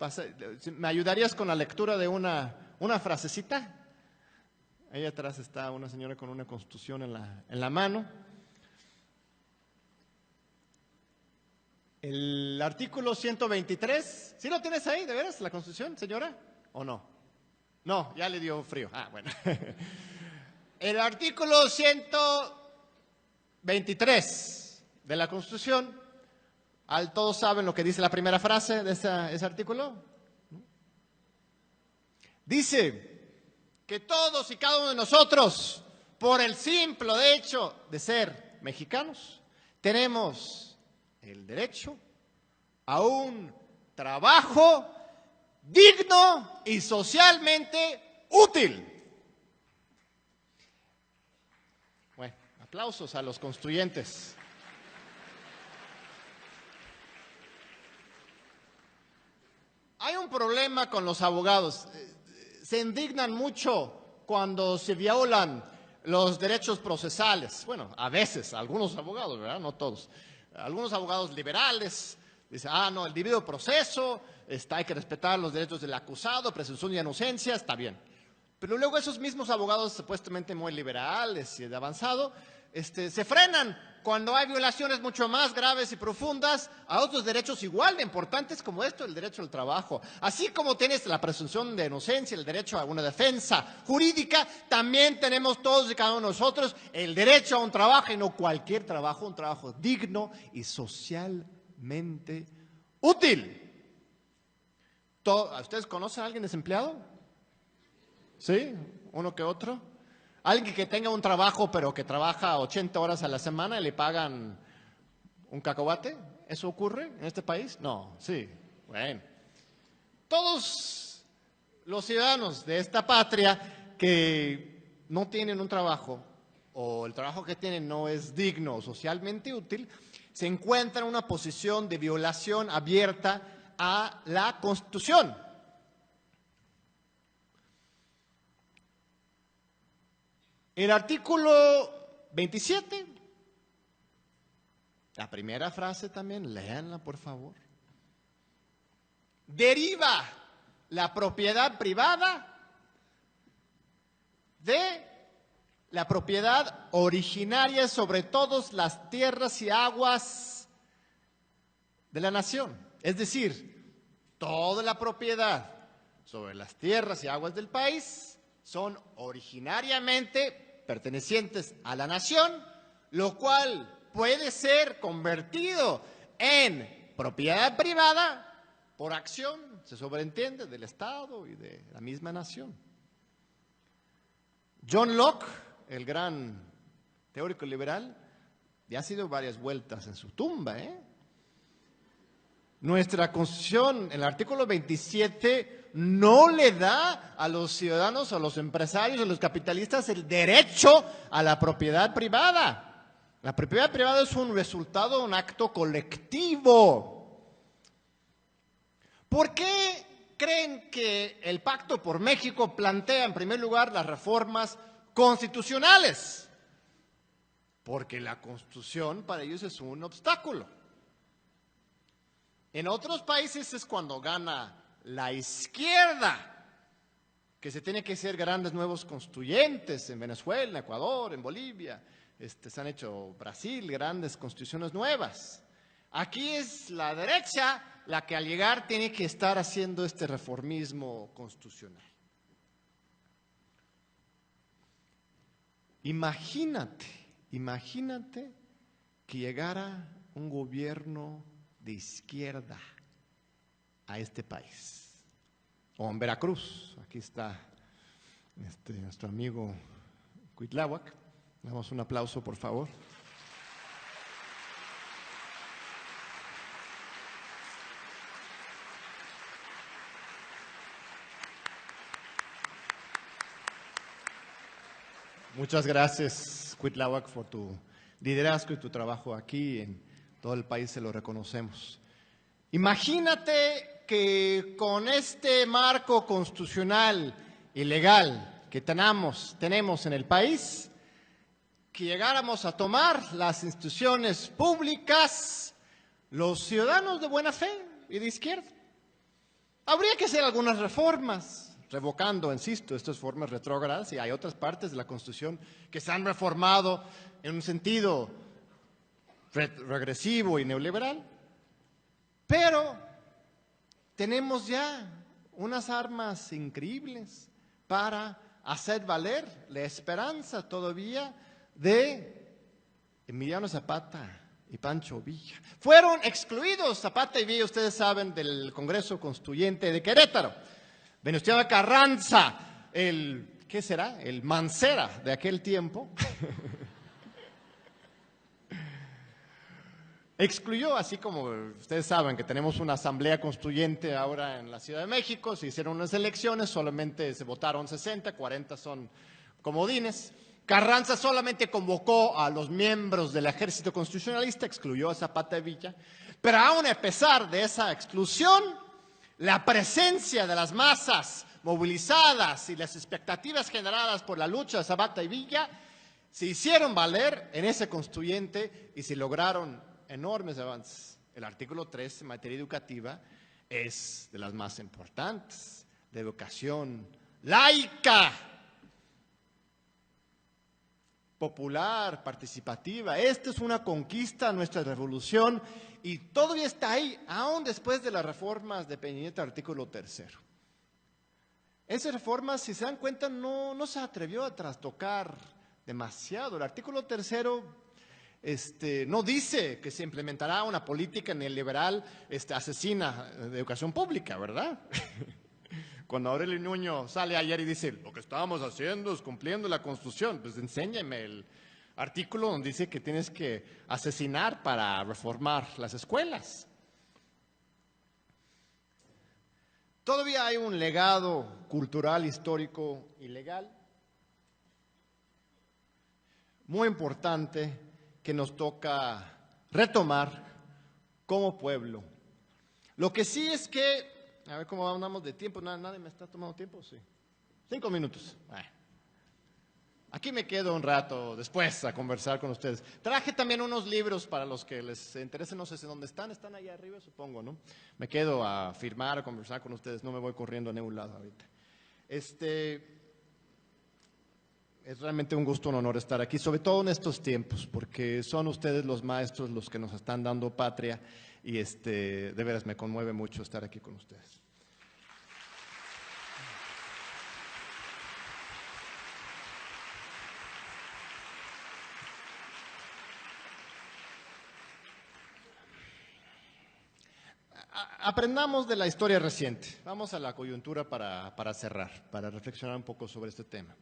¿me ayudarías con la lectura de una frasecita? Ahí atrás está una señora con una Constitución en la mano. El artículo 123, ¿sí lo tienes ahí, de veras, la Constitución, señora? ¿O no? No, ya le dio frío. Ah, bueno. El artículo 123 de la Constitución, todos saben lo que dice la primera frase de ese artículo. Dice que todos y cada uno de nosotros, por el simple hecho de ser mexicanos, tenemos el derecho a un trabajo digno y socialmente útil. Bueno, aplausos a los constituyentes. Hay un problema con los abogados. Se indignan mucho cuando se violan los derechos procesales. Bueno, a veces, algunos abogados, ¿verdad? No todos. Algunos abogados liberales dicen, no, el debido proceso, hay que respetar los derechos del acusado, presunción de inocencia, está bien. Pero luego esos mismos abogados supuestamente muy liberales y de avanzado, se frenan cuando hay violaciones mucho más graves y profundas a otros derechos igual de importantes como el derecho al trabajo. Así como tienes la presunción de inocencia, el derecho a una defensa jurídica, también tenemos todos y cada uno de nosotros el derecho a un trabajo, y no cualquier trabajo, un trabajo digno y socialmente útil. ¿Ustedes conocen a alguien desempleado? ¿Sí? ¿Uno que otro? Alguien que tenga un trabajo pero que trabaja 80 horas a la semana y le pagan un cacahuate. ¿Eso ocurre en este país? No, sí. Bueno. Todos los ciudadanos de esta patria que no tienen un trabajo o el trabajo que tienen no es digno o socialmente útil, se encuentran en una posición de violación abierta a la Constitución. El artículo 27, la primera frase también, léanla por favor. Deriva la propiedad privada de la propiedad originaria sobre todas las tierras y aguas de la nación. Es decir, toda la propiedad sobre las tierras y aguas del país son originariamente pertenecientes a la nación, lo cual puede ser convertido en propiedad privada por acción, se sobreentiende, del Estado y de la misma nación. John Locke, el gran teórico liberal, ya ha sido varias vueltas en su tumba, Nuestra Constitución, en el artículo 27, no le da a los ciudadanos, a los empresarios, a los capitalistas el derecho a la propiedad privada. La propiedad privada es un resultado de un acto colectivo. ¿Por qué creen que el Pacto por México plantea en primer lugar las reformas constitucionales? Porque la Constitución para ellos es un obstáculo. En otros países es cuando gana la izquierda, que se tiene que ser grandes nuevos constituyentes, en Venezuela, en Ecuador, en Bolivia, se han hecho Brasil, grandes constituciones nuevas. Aquí es la derecha la que al llegar tiene que estar haciendo este reformismo constitucional. Imagínate que llegara un gobierno de izquierda a este país, o en Veracruz. Aquí está nuestro amigo Cuitláhuac. Damos un aplauso, por favor. Muchas gracias, Cuitláhuac, por tu liderazgo y tu trabajo aquí. En todo el país se lo reconocemos. Imagínate que con este marco constitucional y legal que tenemos en el país, que llegáramos a tomar las instituciones públicas, los ciudadanos de buena fe y de izquierda. Habría que hacer algunas reformas, revocando, insisto, estas formas retrógradas, y hay otras partes de la Constitución que se han reformado en un sentido regresivo y neoliberal, pero tenemos ya unas armas increíbles para hacer valer la esperanza todavía de Emiliano Zapata y Pancho Villa. Fueron excluidos Zapata y Villa, ustedes saben, del Congreso Constituyente de Querétaro. Venustiano Carranza, ¿qué será? El Mancera de aquel tiempo, excluyó, así como ustedes saben que tenemos una asamblea constituyente ahora en la Ciudad de México, se hicieron unas elecciones, solamente se votaron 60, 40 son comodines. Carranza solamente convocó a los miembros del ejército constitucionalista, excluyó a Zapata y Villa, pero aún a pesar de esa exclusión, la presencia de las masas movilizadas y las expectativas generadas por la lucha de Zapata y Villa se hicieron valer en ese constituyente y se lograron enormes avances. El artículo 3 en materia educativa es de las más importantes, de educación laica, popular, participativa. Esta es una conquista a nuestra revolución y todavía está ahí, aún después de las reformas de Peña Nieto, artículo 3. Esas reformas, si se dan cuenta, no se atrevió a trastocar demasiado. El artículo 3 no dice que se implementará una política neoliberal asesina de educación pública, ¿verdad? Cuando Aurelio Nuño sale ayer y dice, lo que estábamos haciendo es cumpliendo la Constitución, pues enséñeme el artículo donde dice que tienes que asesinar para reformar las escuelas. Todavía hay un legado cultural, histórico y legal muy importante que nos toca retomar como pueblo. Lo que sí es que, a ver cómo andamos de tiempo, nadie me está tomando tiempo, sí. 5 minutos. Aquí me quedo un rato después a conversar con ustedes. Traje también unos libros para los que les interese, no sé si dónde están allá arriba, supongo, ¿no? Me quedo a firmar, a conversar con ustedes, no me voy corriendo a ningún lado ahorita. Es realmente un gusto, un honor estar aquí, sobre todo en estos tiempos, porque son ustedes los maestros los que nos están dando patria y de veras me conmueve mucho estar aquí con ustedes. Aprendamos de la historia reciente. Vamos a la coyuntura para cerrar, para reflexionar un poco sobre este tema.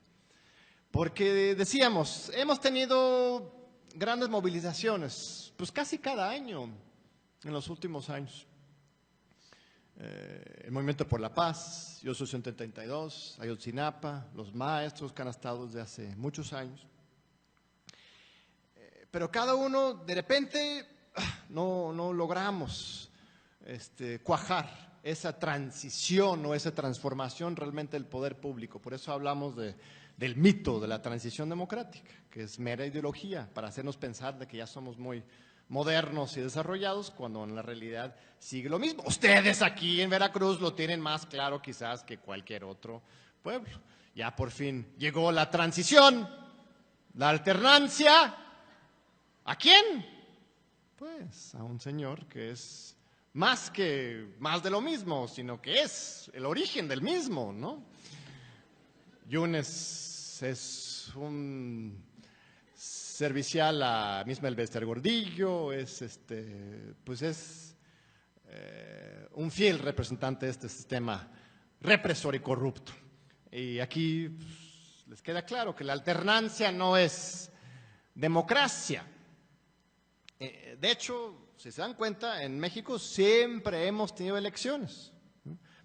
Porque decíamos, hemos tenido grandes movilizaciones, pues casi cada año en los últimos años. El Movimiento por la Paz, Yo Soy 132, Ayotzinapa, los maestros que han estado desde hace muchos años. Pero cada uno, de repente, no logramos cuajar esa transición o esa transformación realmente del poder público. Por eso hablamos del mito de la transición democrática, que es mera ideología para hacernos pensar de que ya somos muy modernos y desarrollados, cuando en la realidad sigue lo mismo. Ustedes aquí en Veracruz lo tienen más claro quizás que cualquier otro pueblo. Ya por fin llegó la transición, la alternancia. ¿A quién? Pues a un señor que es más de lo mismo, sino que es el origen del mismo, ¿no? Yunes es un servicial a Mismel Bester Gordillo, es un fiel representante de este sistema represor y corrupto. Y aquí pues, les queda claro que la alternancia no es democracia. De hecho, si se dan cuenta, en México siempre hemos tenido elecciones.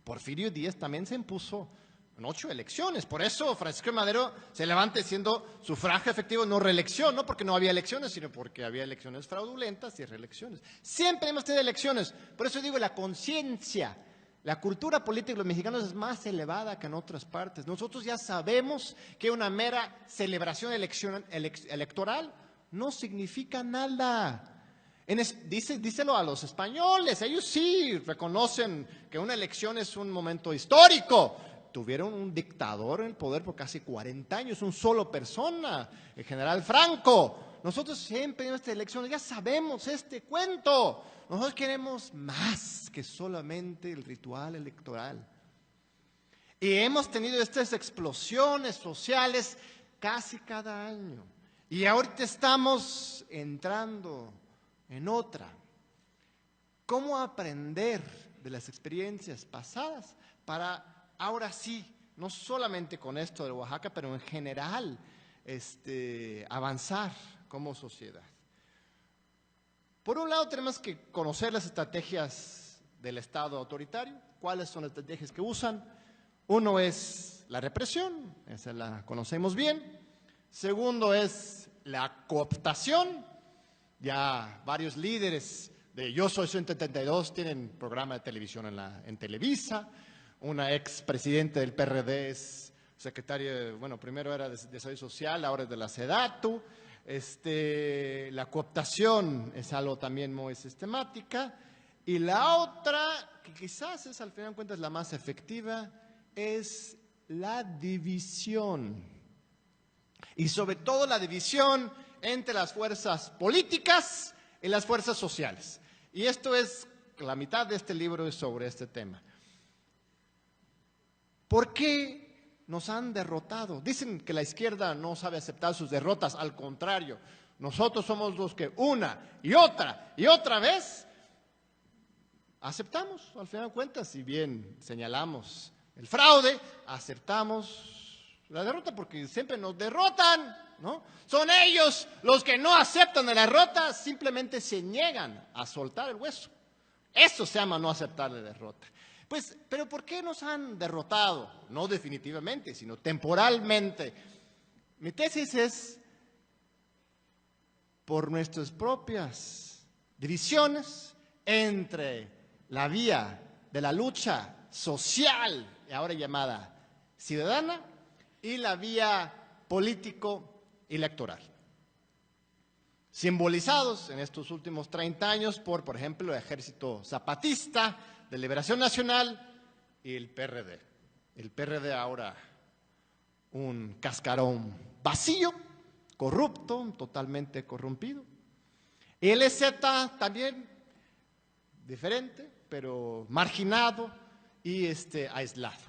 Porfirio Díaz también se impuso en 8 elecciones. Por eso Francisco de Madero se levanta diciendo sufragio efectivo, no reelección, no porque no había elecciones, sino porque había elecciones fraudulentas y reelecciones. Siempre hemos tenido elecciones. Por eso digo, la conciencia, la cultura política de los mexicanos es más elevada que en otras partes. Nosotros ya sabemos que una mera celebración electoral no significa nada. Díselo a los españoles, ellos sí reconocen que una elección es un momento histórico. Tuvieron un dictador en el poder por casi 40 años, un solo persona, el general Franco. Nosotros siempre en estas elecciones ya sabemos este cuento. Nosotros queremos más que solamente el ritual electoral. Y hemos tenido estas explosiones sociales casi cada año. Y ahorita estamos entrando en otra. ¿Cómo aprender de las experiencias pasadas para ahora sí, no solamente con esto de Oaxaca, pero en general, avanzar como sociedad? Por un lado tenemos que conocer las estrategias del Estado autoritario. ¿Cuáles son las estrategias que usan? Uno es la represión, esa la conocemos bien. Segundo es la cooptación. Ya varios líderes de Yo Soy 132 tienen programa de televisión en Televisa. Una expresidente del PRD es secretaria, primero era de Desarrollo Social, ahora es de la SEDATU. La cooptación es algo también muy sistemática. Y la otra, que quizás es al final de cuentas la más efectiva, es la división. Y sobre todo la división entre las fuerzas políticas y las fuerzas sociales. Y esto es, la mitad de este libro es sobre este tema. ¿Por qué nos han derrotado? Dicen que la izquierda no sabe aceptar sus derrotas, al contrario. Nosotros somos los que una y otra vez aceptamos, al final de cuentas, si bien señalamos el fraude, aceptamos la derrota porque siempre nos derrotan, ¿no? Son ellos los que no aceptan la derrota, simplemente se niegan a soltar el hueso. Eso se llama no aceptar la derrota. Pues, ¿pero por qué nos han derrotado? No definitivamente, sino temporalmente. Mi tesis es por nuestras propias divisiones entre la vía de la lucha social, ahora llamada ciudadana, y la vía político y electoral, simbolizados en estos últimos 30 años por ejemplo, el Ejército Zapatista de Liberación Nacional y el PRD. El PRD ahora un cascarón vacío, corrupto, totalmente corrompido. LZ también diferente, pero marginado y aislado.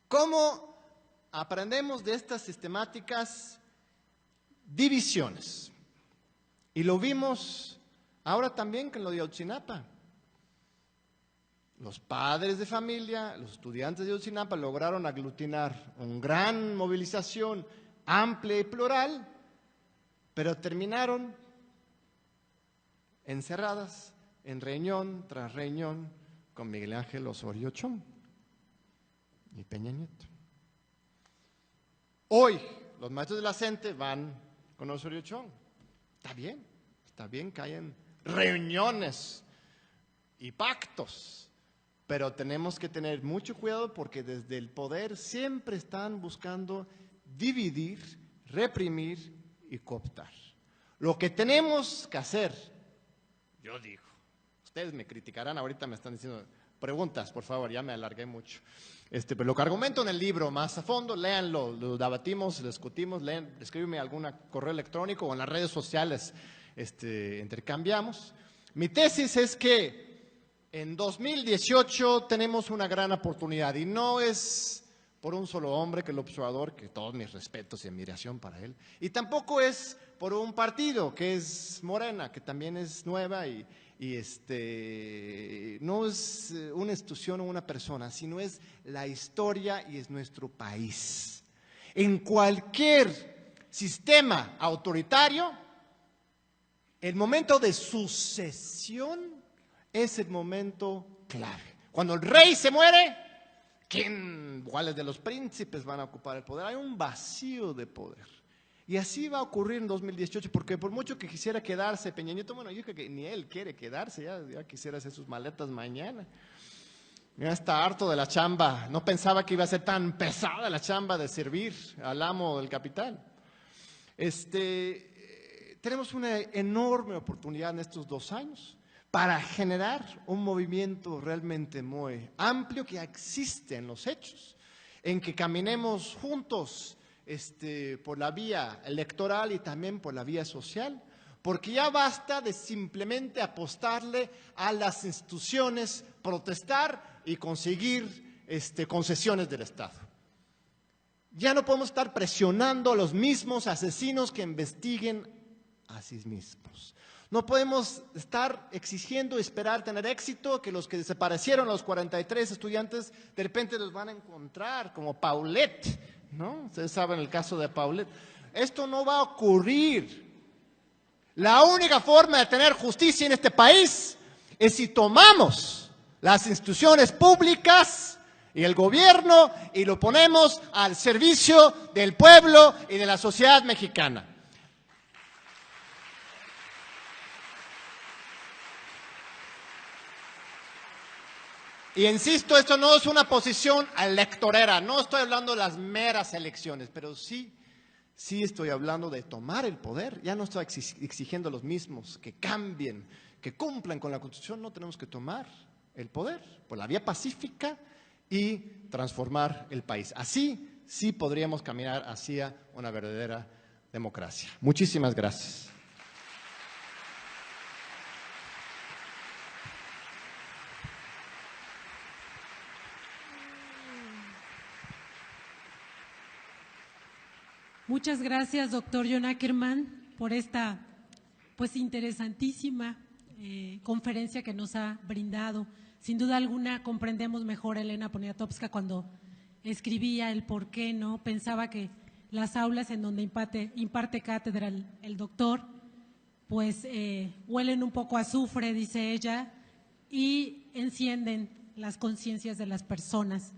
¿Cómo aprendemos de estas sistemáticas divisiones? Y lo vimos ahora también con lo de Ayotzinapa. Los padres de familia, los estudiantes de Ayotzinapa lograron aglutinar una gran movilización amplia y plural, pero terminaron encerradas en reunión tras reunión con Miguel Ángel Osorio Chong y Peña Nieto. Hoy los maestros de la CENTE van con Osorio Chong. Está bien que hayan reuniones y pactos, pero tenemos que tener mucho cuidado porque desde el poder siempre están buscando dividir, reprimir y cooptar. Lo que tenemos que hacer, yo digo, ustedes me criticarán, ahorita me están diciendo, preguntas, por favor, ya me alargué mucho. Pero lo que argumento en el libro más a fondo, léanlo, lo debatimos, lo discutimos, escríbeme algún correo electrónico o en las redes sociales intercambiamos. Mi tesis es que en 2018 tenemos una gran oportunidad y no es por un solo hombre, que es el observador, que todos mis respetos y admiración para él, y tampoco es por un partido que es Morena, que también es nueva y no es una institución o una persona, sino es la historia y es nuestro país. En cualquier sistema autoritario, el momento de sucesión es el momento clave. Cuando el rey se muere, ¿cuáles de los príncipes van a ocupar el poder? Hay un vacío de poder. Y así va a ocurrir en 2018, porque por mucho que quisiera quedarse Peña Nieto, bueno, yo creo que ni él quiere quedarse, ya quisiera hacer sus maletas mañana. Ya está harto de la chamba, no pensaba que iba a ser tan pesada la chamba de servir al amo del capital. Tenemos una enorme oportunidad en estos 2 años para generar un movimiento realmente muy amplio que ya existe en los hechos, en que caminemos juntos por la vía electoral y también por la vía social, porque ya basta de simplemente apostarle a las instituciones, protestar y conseguir concesiones del Estado. Ya no podemos estar presionando a los mismos asesinos que investiguen a sí mismos. No podemos estar exigiendo, esperar tener éxito, que los que desaparecieron, los 43 estudiantes, de repente los van a encontrar, como Paulette, ¿no? Ustedes saben el caso de Paulette. Esto no va a ocurrir. La única forma de tener justicia en este país es si tomamos las instituciones públicas y el gobierno y lo ponemos al servicio del pueblo y de la sociedad mexicana. Y insisto, esto no es una posición electorera, no estoy hablando de las meras elecciones, pero sí estoy hablando de tomar el poder. Ya no estoy exigiendo a los mismos que cambien, que cumplan con la Constitución, no tenemos que tomar el poder por la vía pacífica y transformar el país. Así sí podríamos caminar hacia una verdadera democracia. Muchísimas gracias. Muchas gracias, doctor John Ackerman, por esta interesantísima conferencia que nos ha brindado. Sin duda alguna comprendemos mejor a Elena Poniatowska cuando escribía el por qué, ¿no? Pensaba que las aulas en donde imparte cátedra el doctor, huelen un poco a azufre, dice ella, y encienden las conciencias de las personas.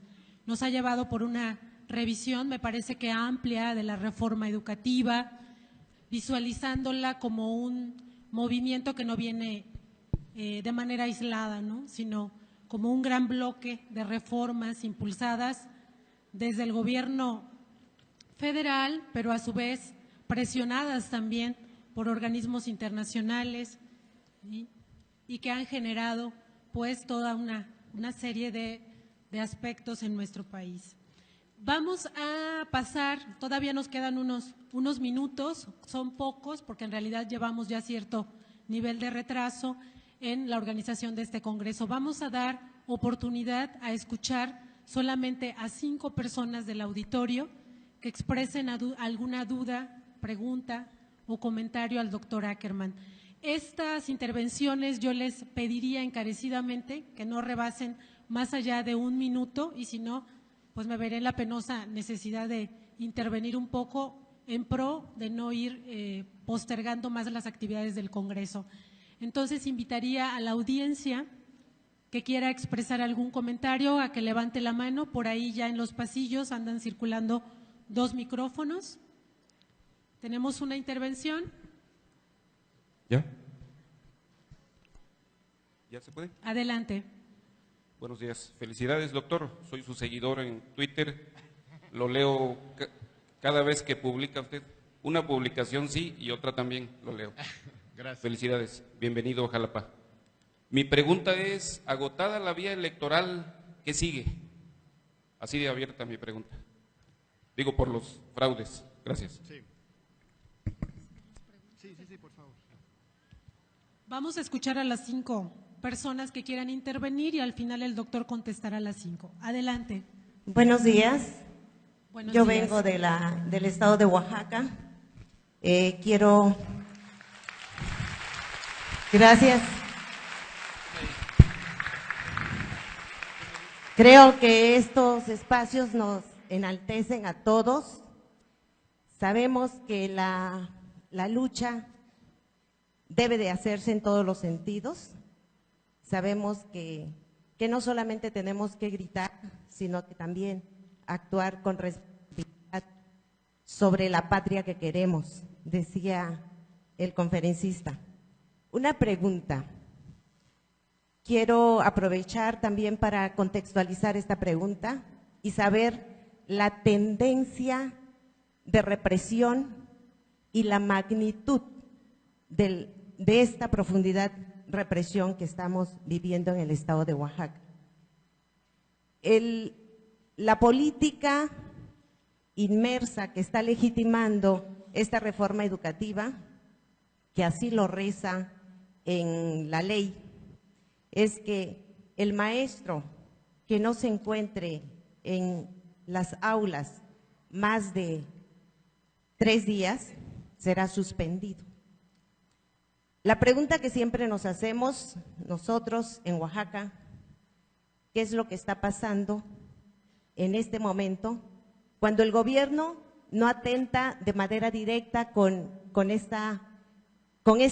Nos ha llevado por una revisión, me parece que amplia, de la reforma educativa, visualizándola como un movimiento que no viene de manera aislada, ¿no? Sino como un gran bloque de reformas impulsadas desde el gobierno federal, pero a su vez presionadas también por organismos internacionales y que han generado pues toda una serie de aspectos en nuestro país. Vamos a pasar, todavía nos quedan unos minutos, son pocos porque en realidad llevamos ya cierto nivel de retraso en la organización de este congreso. Vamos a dar oportunidad a escuchar solamente a 5 personas del auditorio que expresen alguna duda, pregunta o comentario al doctor Ackerman. Estas intervenciones yo les pediría encarecidamente que no rebasen más allá de 1 minuto y si no, pues me veré en la penosa necesidad de intervenir un poco en pro de no ir postergando más las actividades del Congreso. Entonces, invitaría a la audiencia que quiera expresar algún comentario a que levante la mano. Por ahí ya en los pasillos andan circulando 2 micrófonos. ¿Tenemos una intervención? ¿Ya? ¿Ya se puede? Adelante. Buenos días. Felicidades, doctor. Soy su seguidor en Twitter. Lo leo cada vez que publica usted. Una publicación sí y otra también lo leo. Gracias. Felicidades. Bienvenido a Jalapa. Mi pregunta es, agotada la vía electoral, ¿qué sigue? Así de abierta mi pregunta. Digo, por los fraudes. Gracias. Sí. Sí, por favor. Vamos a escuchar a las 5 personas que quieran intervenir y al final el doctor contestará a las 5. Adelante. Buenos días. Buenos Yo días. vengo del estado de Oaxaca. Gracias. Creo que estos espacios nos enaltecen a todos. Sabemos que la lucha debe de hacerse en todos los sentidos. Sabemos que no solamente tenemos que gritar, sino que también actuar con responsabilidad sobre la patria que queremos, decía el conferencista. Una pregunta. Quiero aprovechar también para contextualizar esta pregunta y saber la tendencia de represión y la magnitud de esta profundidad represión que estamos viviendo en el estado de Oaxaca. La política inmersa que está legitimando esta reforma educativa, que así lo reza en la ley, es que el maestro que no se encuentre en las aulas más de 3 días será suspendido. La pregunta que siempre nos hacemos nosotros en Oaxaca, ¿qué es lo que está pasando en este momento cuando el gobierno no atenta de manera directa con esta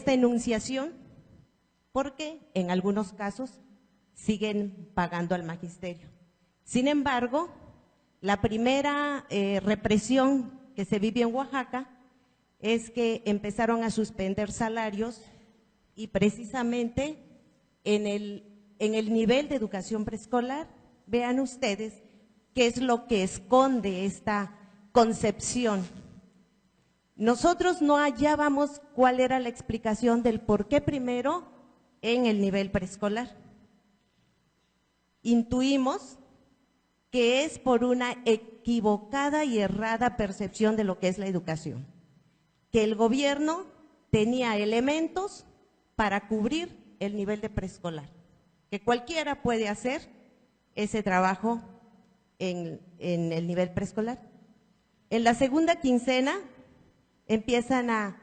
enunciación? Porque en algunos casos siguen pagando al magisterio. Sin embargo, la primera represión que se vive en Oaxaca es que empezaron a suspender salarios y precisamente en el nivel de educación preescolar, vean ustedes qué es lo que esconde esta concepción. Nosotros no hallábamos cuál era la explicación del por qué primero en el nivel preescolar. Intuimos que es por una equivocada y errada percepción de lo que es la educación, que el gobierno tenía elementos para cubrir el nivel de preescolar, que cualquiera puede hacer ese trabajo en el nivel preescolar. En la segunda quincena empiezan a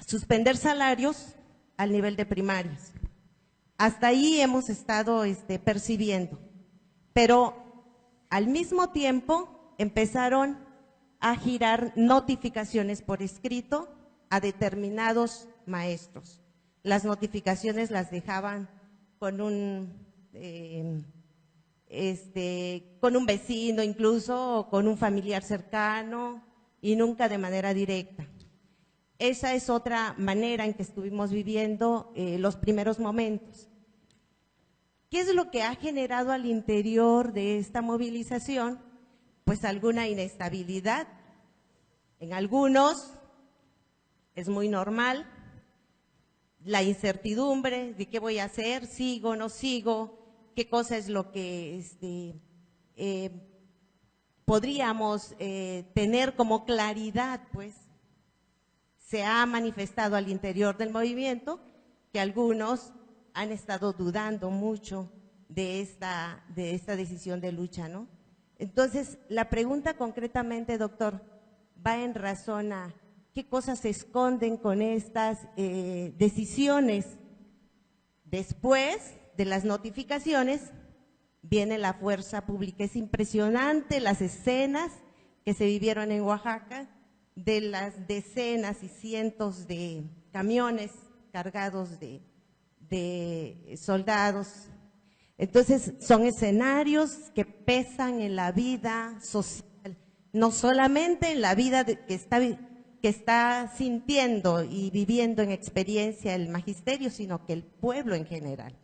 suspender salarios al nivel de primarios. Hasta ahí hemos estado percibiendo, pero al mismo tiempo empezaron a girar notificaciones por escrito a determinados maestros. Las notificaciones las dejaban con un vecino incluso, o con un familiar cercano, y nunca de manera directa. Esa es otra manera en que estuvimos viviendo los primeros momentos. ¿Qué es lo que ha generado al interior de esta movilización? pues alguna inestabilidad. En algunos es muy normal la incertidumbre de qué voy a hacer, sigo, no sigo, qué cosa es lo que podríamos tener como claridad, pues. Se ha manifestado al interior del movimiento que algunos han estado dudando mucho de esta decisión de lucha, ¿no? Entonces, la pregunta concretamente, doctor, va en razón a qué cosas se esconden con estas decisiones. Después de las notificaciones viene la fuerza pública. Es impresionante las escenas que se vivieron en Oaxaca, de las decenas y cientos de camiones cargados de soldados. Entonces, son escenarios que pesan en la vida social, no solamente en la vida que está sintiendo y viviendo en experiencia el magisterio, sino que el pueblo en general.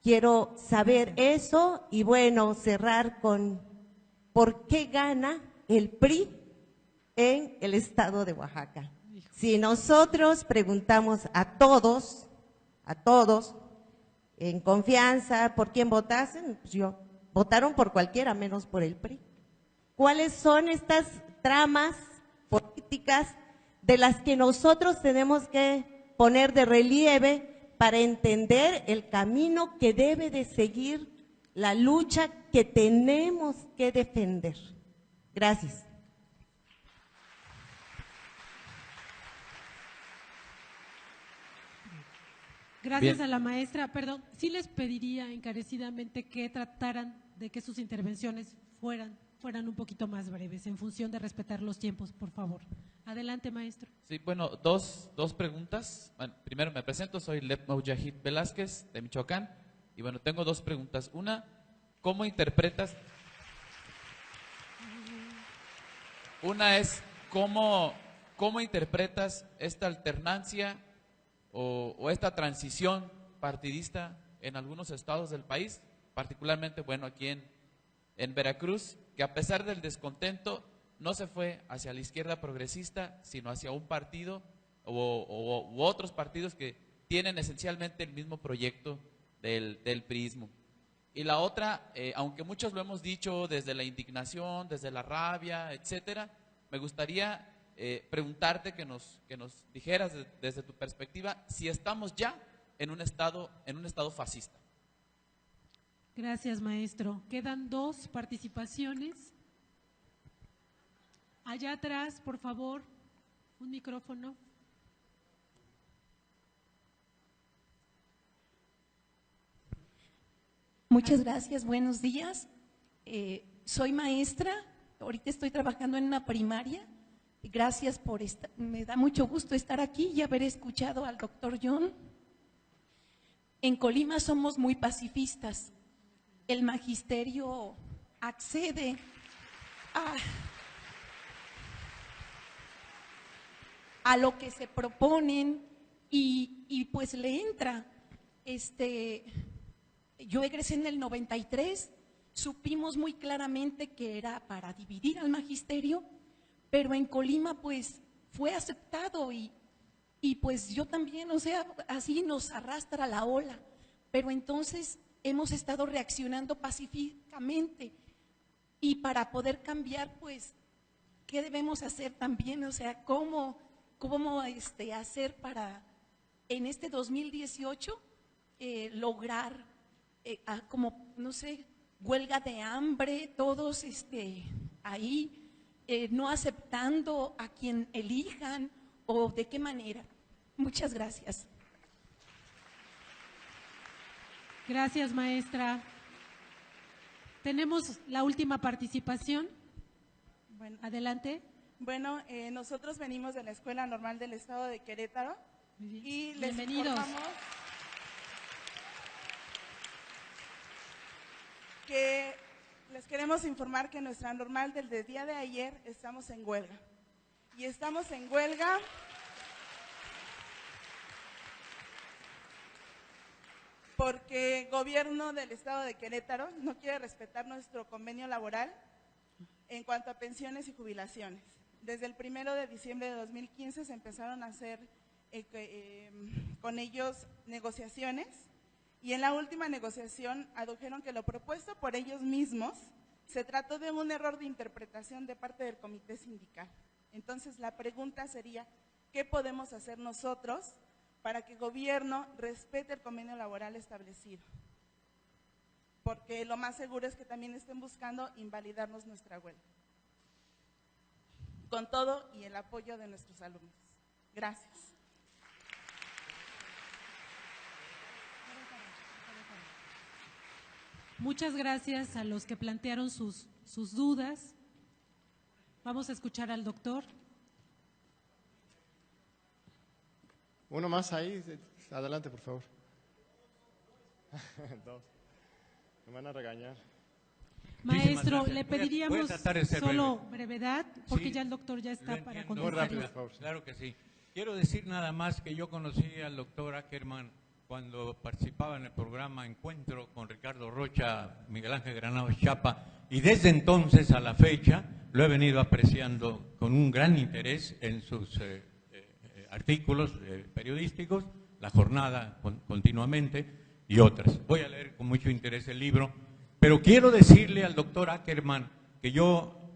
Quiero saber eso y bueno, cerrar con ¿por qué gana el PRI en el estado de Oaxaca? Si nosotros preguntamos a todos, en confianza, ¿por quién votasen? Pues votaron por cualquiera, menos por el PRI. ¿Cuáles son estas tramas políticas de las que nosotros tenemos que poner de relieve para entender el camino que debe de seguir la lucha que tenemos que defender? Gracias. Gracias Bien. a la maestra. Perdón, sí les pediría encarecidamente que trataran de que sus intervenciones fueran un poquito más breves, en función de respetar los tiempos, por favor. Adelante, maestro. Sí, bueno, dos preguntas. Bueno, primero me presento, soy Lev Moujahid Velázquez, de Michoacán. Y bueno, tengo dos preguntas. Una, ¿cómo interpretas? Una es, ¿cómo interpretas esta alternancia o esta transición partidista en algunos estados del país, particularmente, bueno, aquí en Veracruz, que a pesar del descontento no se fue hacia la izquierda progresista, sino hacia un partido u otros partidos que tienen esencialmente el mismo proyecto del priismo? Y la otra, aunque muchos lo hemos dicho desde la indignación, desde la rabia, etcétera, me gustaría preguntarte que nos dijeras desde tu perspectiva si estamos ya en un estado fascista. Gracias, maestro. Quedan dos participaciones. Allá atrás, por favor, un micrófono. Muchas gracias, buenos días. Soy maestra, ahorita estoy trabajando en una primaria. Gracias por esta, me da mucho gusto estar aquí y haber escuchado al doctor John. En Colima somos muy pacifistas. El magisterio accede a lo que se proponen y pues le entra. Yo egresé en el 93, supimos muy claramente que era para dividir al magisterio, pero en Colima pues fue aceptado y pues yo también, o sea, así nos arrastra la ola, pero entonces hemos estado reaccionando pacíficamente y para poder cambiar pues, ¿qué debemos hacer también? O sea, ¿cómo hacer para en este 2018 lograr como, no sé, huelga de hambre, todos ahí no aceptando a quien elijan o de qué manera? Muchas gracias. Gracias, maestra. Tenemos la última participación. Bueno, Adelante. bueno, nosotros venimos de la Escuela Normal del Estado de Querétaro Muy bien. y les Bienvenidos. informamos que les queremos informar que nuestra normal del día de ayer estamos en huelga. Y estamos en huelga porque el gobierno del Estado de Querétaro no quiere respetar nuestro convenio laboral en cuanto a pensiones y jubilaciones. Desde el 1 de diciembre de 2015 se empezaron a hacer con ellos negociaciones, y en la última negociación adujeron que lo propuesto por ellos mismos se trató de un error de interpretación de parte del comité sindical. Entonces la pregunta sería, ¿qué podemos hacer nosotros para que el gobierno respete el convenio laboral establecido? Porque lo más seguro es que también estén buscando invalidarnos nuestra huelga. Con todo y el apoyo de nuestros alumnos. Gracias. Muchas gracias a los que plantearon sus dudas. Vamos a escuchar al doctor. Uno más ahí, adelante por favor. Dos. Me van a regañar. Maestro, le pediríamos voy a tratar de ser solo brevedad, porque Sí, ya el doctor ya está para entiendo. contestar. Muy rápido, por favor. Claro que sí. Quiero decir nada más que yo conocí al doctor Ackerman cuando participaba en el programa Encuentro con Ricardo Rocha, Miguel Ángel Granados Chapa, y desde entonces a la fecha lo he venido apreciando con un gran interés en sus artículos periodísticos, La Jornada continuamente y otras. Voy a leer con mucho interés el libro, pero quiero decirle al doctor Ackerman que yo,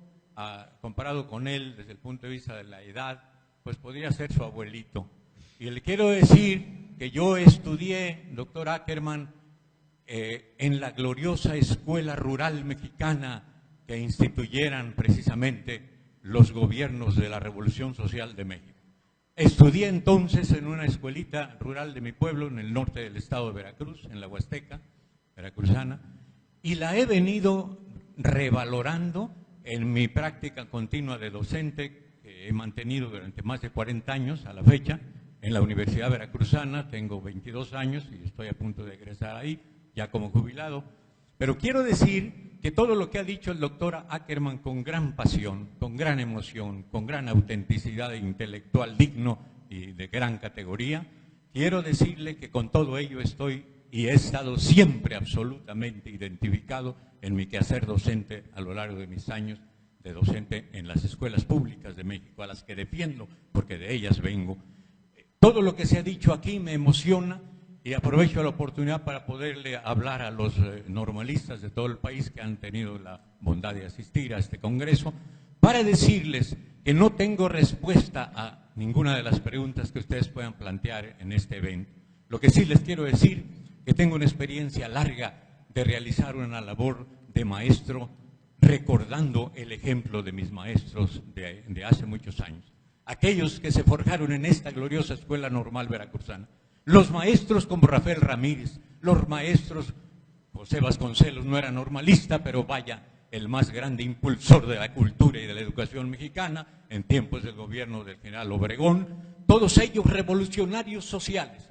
comparado con él desde el punto de vista de la edad, pues podría ser su abuelito. Y le quiero decir que yo estudié, doctor Ackerman, en la gloriosa escuela rural mexicana que instituyeran precisamente los gobiernos de la Revolución Social de México. Estudié entonces en una escuelita rural de mi pueblo, en el norte del estado de Veracruz, en la Huasteca veracruzana, y la he venido revalorando en mi práctica continua de docente, que he mantenido durante más de 40 años a la fecha, en la Universidad Veracruzana. Tengo 22 años y estoy a punto de egresar ahí, ya como jubilado. Pero quiero decir que todo lo que ha dicho el doctor Ackerman con gran pasión, con gran emoción, con gran autenticidad intelectual digno y de gran categoría, quiero decirle que con todo ello estoy y he estado siempre absolutamente identificado en mi quehacer docente a lo largo de mis años de docente en las escuelas públicas de México, a las que defiendo porque de ellas vengo. Todo lo que se ha dicho aquí me emociona y aprovecho la oportunidad para poderle hablar a los normalistas de todo el país que han tenido la bondad de asistir a este congreso, para decirles que no tengo respuesta a ninguna de las preguntas que ustedes puedan plantear en este evento. Lo que sí les quiero decir que tengo una experiencia larga de realizar una labor de maestro, recordando el ejemplo de mis maestros de hace muchos años. Aquellos que se forjaron en esta gloriosa escuela normal veracruzana. Los maestros como Rafael Ramírez, los maestros, José Vasconcelos no era normalista, pero vaya, el más grande impulsor de la cultura y de la educación mexicana en tiempos del gobierno del general Obregón, todos ellos revolucionarios sociales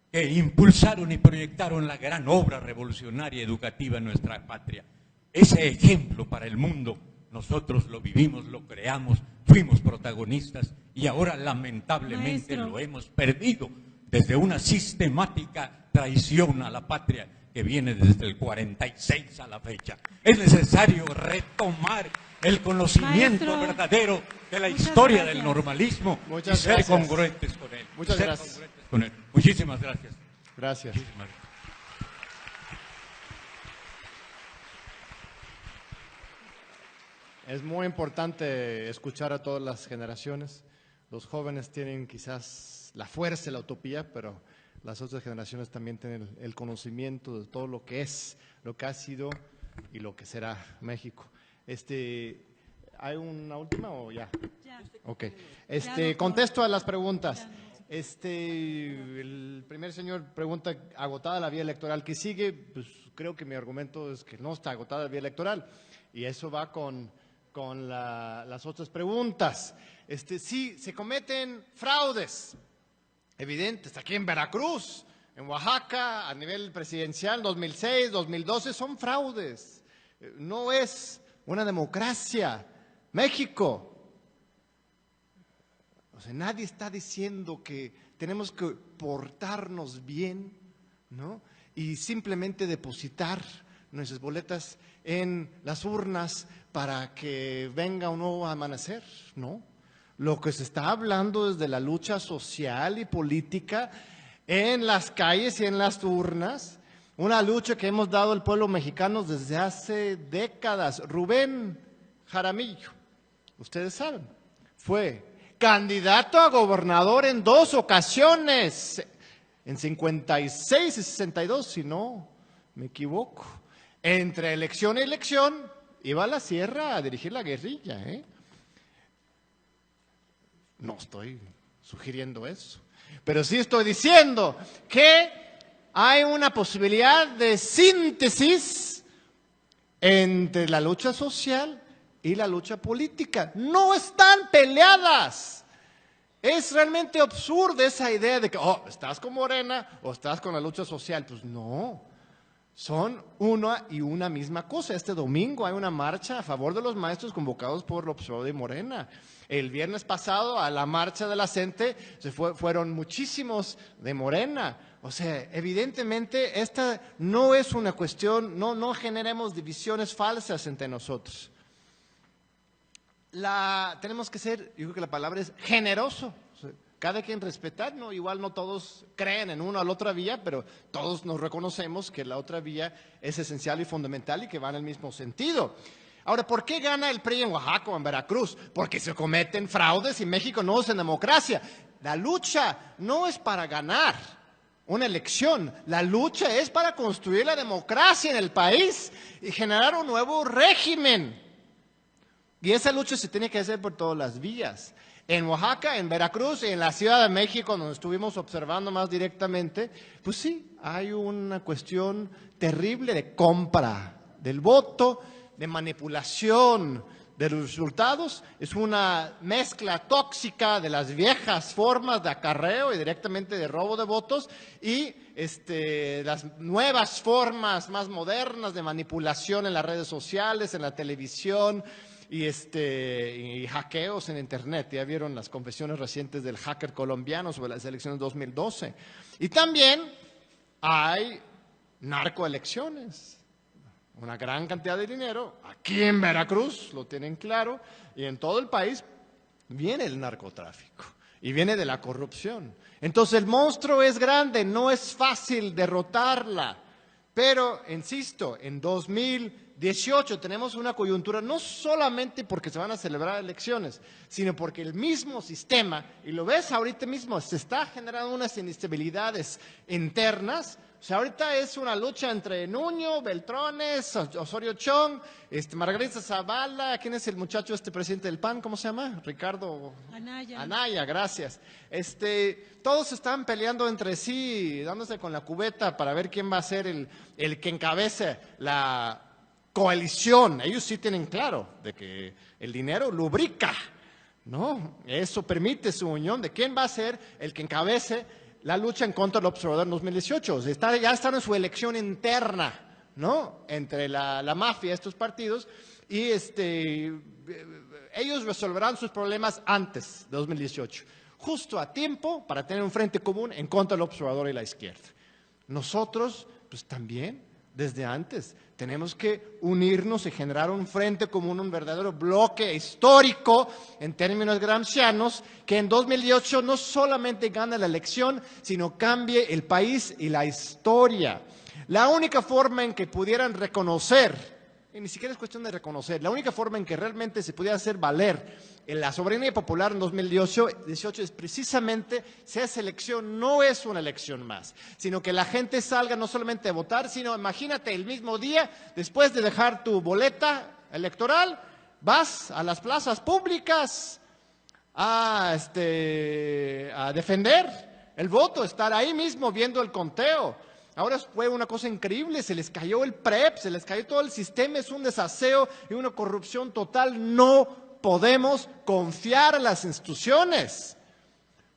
que impulsaron y proyectaron la gran obra revolucionaria educativa en nuestra patria. Ese ejemplo para el mundo, nosotros lo vivimos, lo creamos, fuimos protagonistas y ahora lamentablemente Maestro, lo hemos perdido desde una sistemática traición a la patria que viene desde el 46 a la fecha. Es necesario retomar el conocimiento Maestro, verdadero de la muchas historia gracias. del normalismo Muchas y ser gracias. congruentes con él. Muchas Ser gracias. congruentes con él. Muchísimas gracias. Gracias. Muchísimas gracias. Es muy importante escuchar a todas las generaciones. Los jóvenes tienen quizás la fuerza, la utopía, pero las otras generaciones también tienen el conocimiento de todo lo que es, lo que ha sido y lo que será México. ¿Hay una última o ya? Ya. Ok. Ya, doctor. Contesto a las preguntas. Ya. El primer señor pregunta, ¿agotada la vía electoral? ¿Qué sigue? Pues creo que mi argumento es que no está agotada la vía electoral. Y eso va con las otras preguntas. Sí, se cometen fraudes evidentes aquí en Veracruz, en Oaxaca, a nivel presidencial, 2006, 2012, son fraudes. No es una democracia. México. O sea, nadie está diciendo que tenemos que portarnos bien, ¿no? Y simplemente depositar nuestras boletas en las urnas para que venga un nuevo amanecer, ¿no? Lo que se está hablando es de la lucha social y política en las calles y en las urnas, una lucha que hemos dado al pueblo mexicano desde hace décadas. Rubén Jaramillo, ustedes saben, fue candidato a gobernador en 2 ocasiones, en 56 y 62, si no me equivoco. Entre elección y elección iba a la sierra a dirigir la guerrilla, ¿eh? No estoy sugiriendo eso, pero sí estoy diciendo que hay una posibilidad de síntesis entre la lucha social y la lucha política. No están peleadas. Es realmente absurda esa idea de que, estás con Morena o estás con la lucha social. Pues no, son una y una misma cosa. Este domingo hay una marcha a favor de los maestros convocados por López Obrador y Morena. El viernes pasado a la marcha de la CENTE fueron muchísimos de Morena. O sea, evidentemente esta no es una cuestión, no generemos divisiones falsas entre nosotros. Tenemos que ser, yo creo que la palabra es generoso. O sea, cada quien respetar, ¿no? Igual no todos creen en una o la otra vía, pero todos nos reconocemos que la otra vía es esencial y fundamental y que va en el mismo sentido. Ahora, ¿por qué gana el PRI en Oaxaca o en Veracruz? Porque se cometen fraudes y México no es en democracia. La lucha no es para ganar una elección, la lucha es para construir la democracia en el país y generar un nuevo régimen. Y esa lucha se tiene que hacer por todas las vías. En Oaxaca, en Veracruz y en la Ciudad de México, donde estuvimos observando más directamente, pues sí, hay una cuestión terrible de compra del voto, de manipulación de los resultados. Es una mezcla tóxica de las viejas formas de acarreo y directamente de robo de votos y las nuevas formas más modernas de manipulación en las redes sociales, en la televisión y hackeos en Internet. Ya vieron las confesiones recientes del hacker colombiano sobre las elecciones de 2012. Y también hay narcoelecciones. Una gran cantidad de dinero, aquí en Veracruz, lo tienen claro, y en todo el país viene el narcotráfico y viene de la corrupción. Entonces el monstruo es grande, no es fácil derrotarla, pero, insisto, en 2018 tenemos una coyuntura no solamente porque se van a celebrar elecciones, sino porque el mismo sistema, y lo ves ahorita mismo, se está generando unas inestabilidades internas. O sea, ahorita es una lucha entre Nuño, Beltrones, Osorio Chong, Margarita Zavala, ¿quién es el muchacho presidente del PAN? ¿Cómo se llama? Ricardo Anaya. Anaya, gracias. Todos están peleando entre sí, dándose con la cubeta para ver quién va a ser el que encabece la coalición. Ellos sí tienen claro de que el dinero lubrica, ¿no? Eso permite su unión de quién va a ser el que encabece la lucha en contra del observador en 2018. O sea, ya están en su elección interna, ¿no? Entre la mafia de estos partidos y ellos resolverán sus problemas antes de 2018, justo a tiempo para tener un frente común en contra del observador y la izquierda. Nosotros, pues también, desde antes, tenemos que unirnos y generar un frente común, un verdadero bloque histórico en términos gramscianos, que en 2018 no solamente gane la elección, sino cambie el país y la historia. La única forma en que pudieran reconocer, y ni siquiera es cuestión de reconocer, la única forma en que realmente se pudiera hacer valer la soberanía popular en 2018 es precisamente si esa elección no es una elección más, sino que la gente salga no solamente a votar, sino imagínate el mismo día, después de dejar tu boleta electoral, vas a las plazas públicas a defender el voto, estar ahí mismo viendo el conteo. Ahora fue una cosa increíble, se les cayó el PREP, se les cayó todo el sistema, es un desaseo y una corrupción total. No podemos confiar en las instituciones,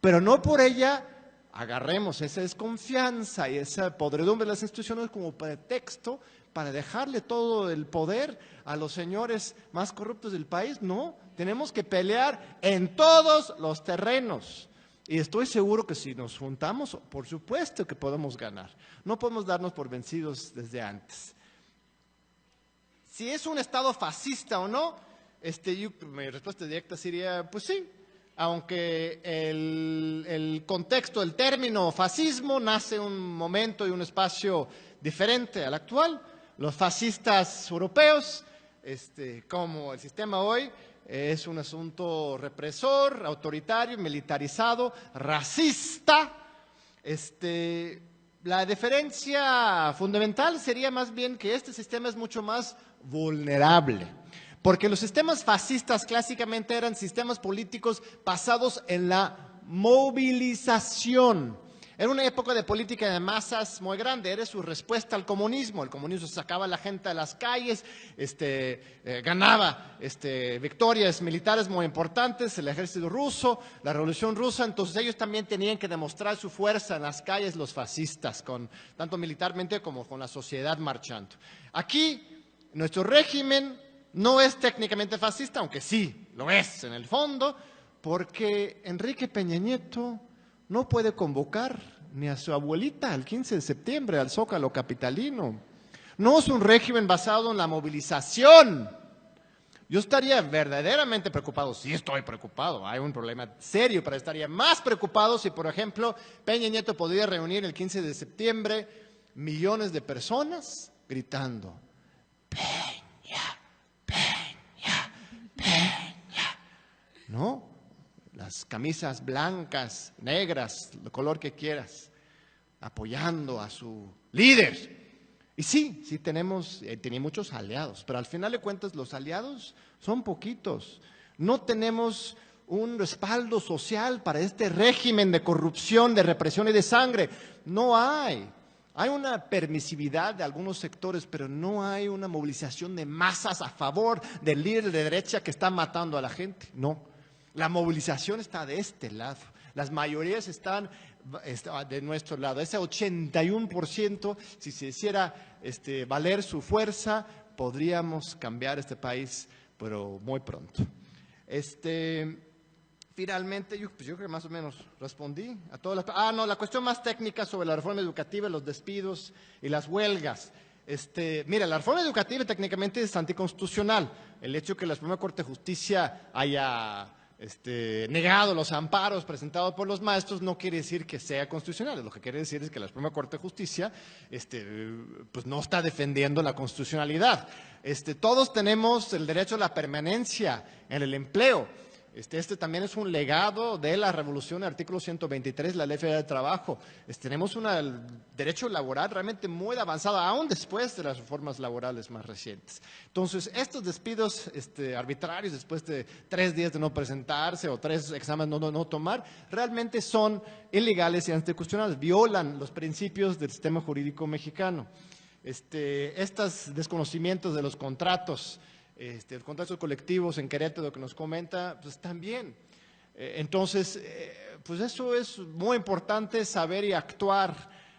pero no por ella agarremos esa desconfianza y esa podredumbre de las instituciones como pretexto para dejarle todo el poder a los señores más corruptos del país. No, tenemos que pelear en todos los terrenos. Y estoy seguro que si nos juntamos, por supuesto que podemos ganar. No podemos darnos por vencidos desde antes. Si es un Estado fascista o no, mi respuesta directa sería, pues sí, aunque el contexto, el término fascismo nace en un momento y un espacio diferente al actual. Los fascistas europeos, como el sistema hoy, es un asunto represor, autoritario, militarizado, racista. La diferencia fundamental sería más bien que este sistema es mucho más vulnerable, porque los sistemas fascistas clásicamente eran sistemas políticos basados en la movilización. Era una época de política de masas muy grande, era su respuesta al comunismo. El comunismo sacaba a la gente a las calles, ganaba victorias militares muy importantes, el ejército ruso, la revolución rusa, entonces ellos también tenían que demostrar su fuerza en las calles, los fascistas, tanto militarmente como con la sociedad marchando. Aquí, nuestro régimen no es técnicamente fascista, aunque sí lo es en el fondo, porque Enrique Peña Nieto no puede convocar ni a su abuelita el 15 de septiembre al Zócalo capitalino. No es un régimen basado en la movilización. Yo estaría verdaderamente preocupado, sí estoy preocupado, hay un problema serio, pero estaría más preocupado si, por ejemplo, Peña Nieto podría reunir el 15 de septiembre millones de personas gritando, Peña, Peña, Peña, ¿no? Las camisas blancas, negras, el color que quieras, apoyando a su líder. Y sí tenía muchos aliados, pero al final de cuentas los aliados son poquitos. No tenemos un respaldo social para este régimen de corrupción, de represión y de sangre. No hay. Hay una permisividad de algunos sectores, pero no hay una movilización de masas a favor del líder de derecha que está matando a la gente. No. La movilización está de este lado, las mayorías están de nuestro lado. Ese 81%, si se hiciera valer su fuerza, podríamos cambiar este país, pero muy pronto. Finalmente, yo creo que más o menos respondí a todas las... la cuestión más técnica sobre la reforma educativa, los despidos y las huelgas. Mira, la reforma educativa técnicamente es anticonstitucional. El hecho de que la Suprema Corte de Justicia haya negado los amparos presentados por los maestros no quiere decir que sea constitucional. Lo que quiere decir es que la Suprema Corte de Justicia pues no está defendiendo la constitucionalidad. Todos tenemos el derecho a la permanencia en el empleo. Este también es un legado de la revolución del artículo 123, la Ley Federal de Trabajo. Tenemos un derecho laboral realmente muy avanzado, aún después de las reformas laborales más recientes. Entonces, estos despidos arbitrarios después de 3 días de no presentarse o 3 exámenes no tomar, realmente son ilegales y anticonstitucionales, violan los principios del sistema jurídico mexicano. Estos desconocimientos de los contratos, los contratos colectivos en Querétaro que nos comenta, pues también. Entonces, pues eso es muy importante saber y actuar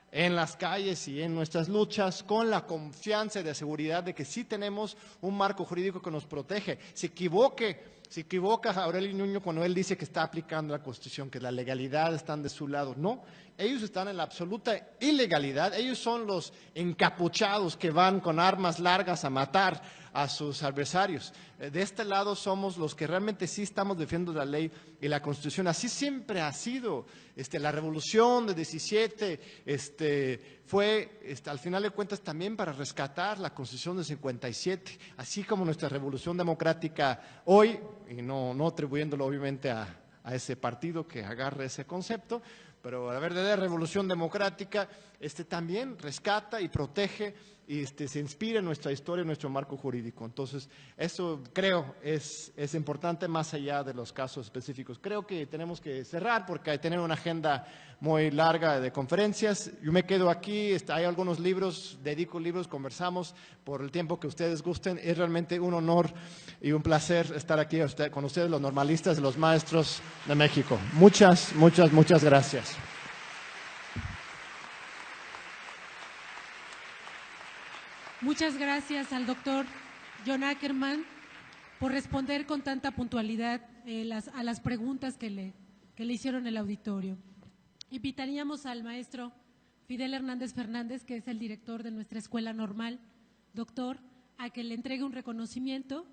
en las calles y en nuestras luchas con la confianza y la seguridad de que sí tenemos un marco jurídico que nos protege. Se equivoca Aurelio Nuño cuando él dice que está aplicando la Constitución, que la legalidad está de su lado. No, ellos están en la absoluta ilegalidad. Ellos son los encapuchados que van con armas largas a matar a sus adversarios. De este lado somos los que realmente sí estamos defendiendo la ley y la Constitución. Así siempre ha sido. La revolución de 17 fue, al final de cuentas, también para rescatar la Constitución de 57, así como nuestra revolución democrática hoy, y no atribuyéndolo obviamente a ese partido que agarre ese concepto, pero la verdadera revolución democrática también rescata y protege y se inspira en nuestra historia, en nuestro marco jurídico. Entonces, eso creo es importante más allá de los casos específicos. Creo que tenemos que cerrar porque hay que tener una agenda muy larga de conferencias. Yo me quedo aquí, hay algunos libros, dedico libros, conversamos por el tiempo que ustedes gusten. Es realmente un honor y un placer estar aquí con ustedes, los normalistas y los maestros de México. Muchas gracias. Muchas gracias al doctor John Ackerman por responder con tanta puntualidad a las preguntas que le hicieron el auditorio. Invitaríamos al maestro Fidel Hernández Fernández, que es el director de nuestra escuela normal. Doctor, a que le entregue un reconocimiento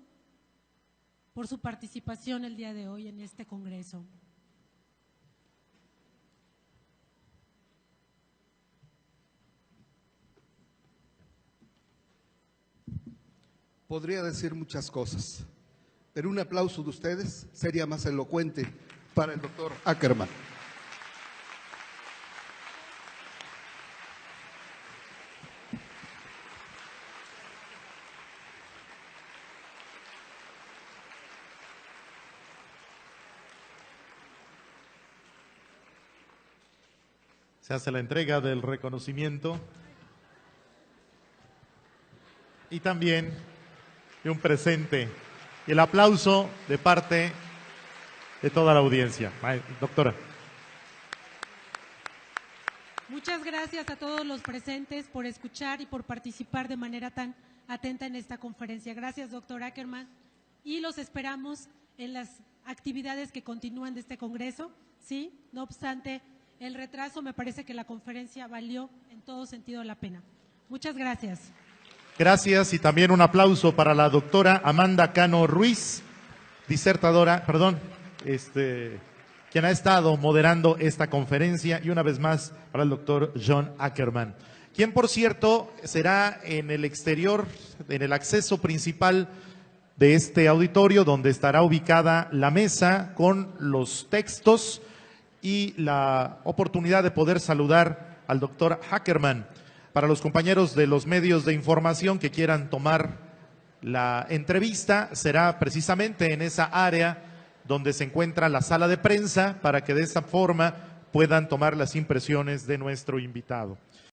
por su participación el día de hoy en este congreso. Podría decir muchas cosas, pero un aplauso de ustedes sería más elocuente para el doctor Ackerman. Se hace la entrega del reconocimiento y también de un presente y el aplauso de parte de toda la audiencia. Doctora. Muchas gracias a todos los presentes por escuchar y por participar de manera tan atenta en esta conferencia. Gracias, doctor Ackerman, y los esperamos en las actividades que continúan de este congreso. Sí, no obstante el retraso, me parece que la conferencia valió en todo sentido la pena. Muchas gracias. Gracias y también un aplauso para la doctora Amanda Cano Ruiz, disertadora, quien ha estado moderando esta conferencia, y una vez más para el doctor John Ackerman, quien por cierto será en el exterior, en el acceso principal de este auditorio, donde estará ubicada la mesa con los textos y la oportunidad de poder saludar al doctor Ackerman. Para los compañeros de los medios de información que quieran tomar la entrevista, será precisamente en esa área donde se encuentra la sala de prensa, para que de esta forma puedan tomar las impresiones de nuestro invitado.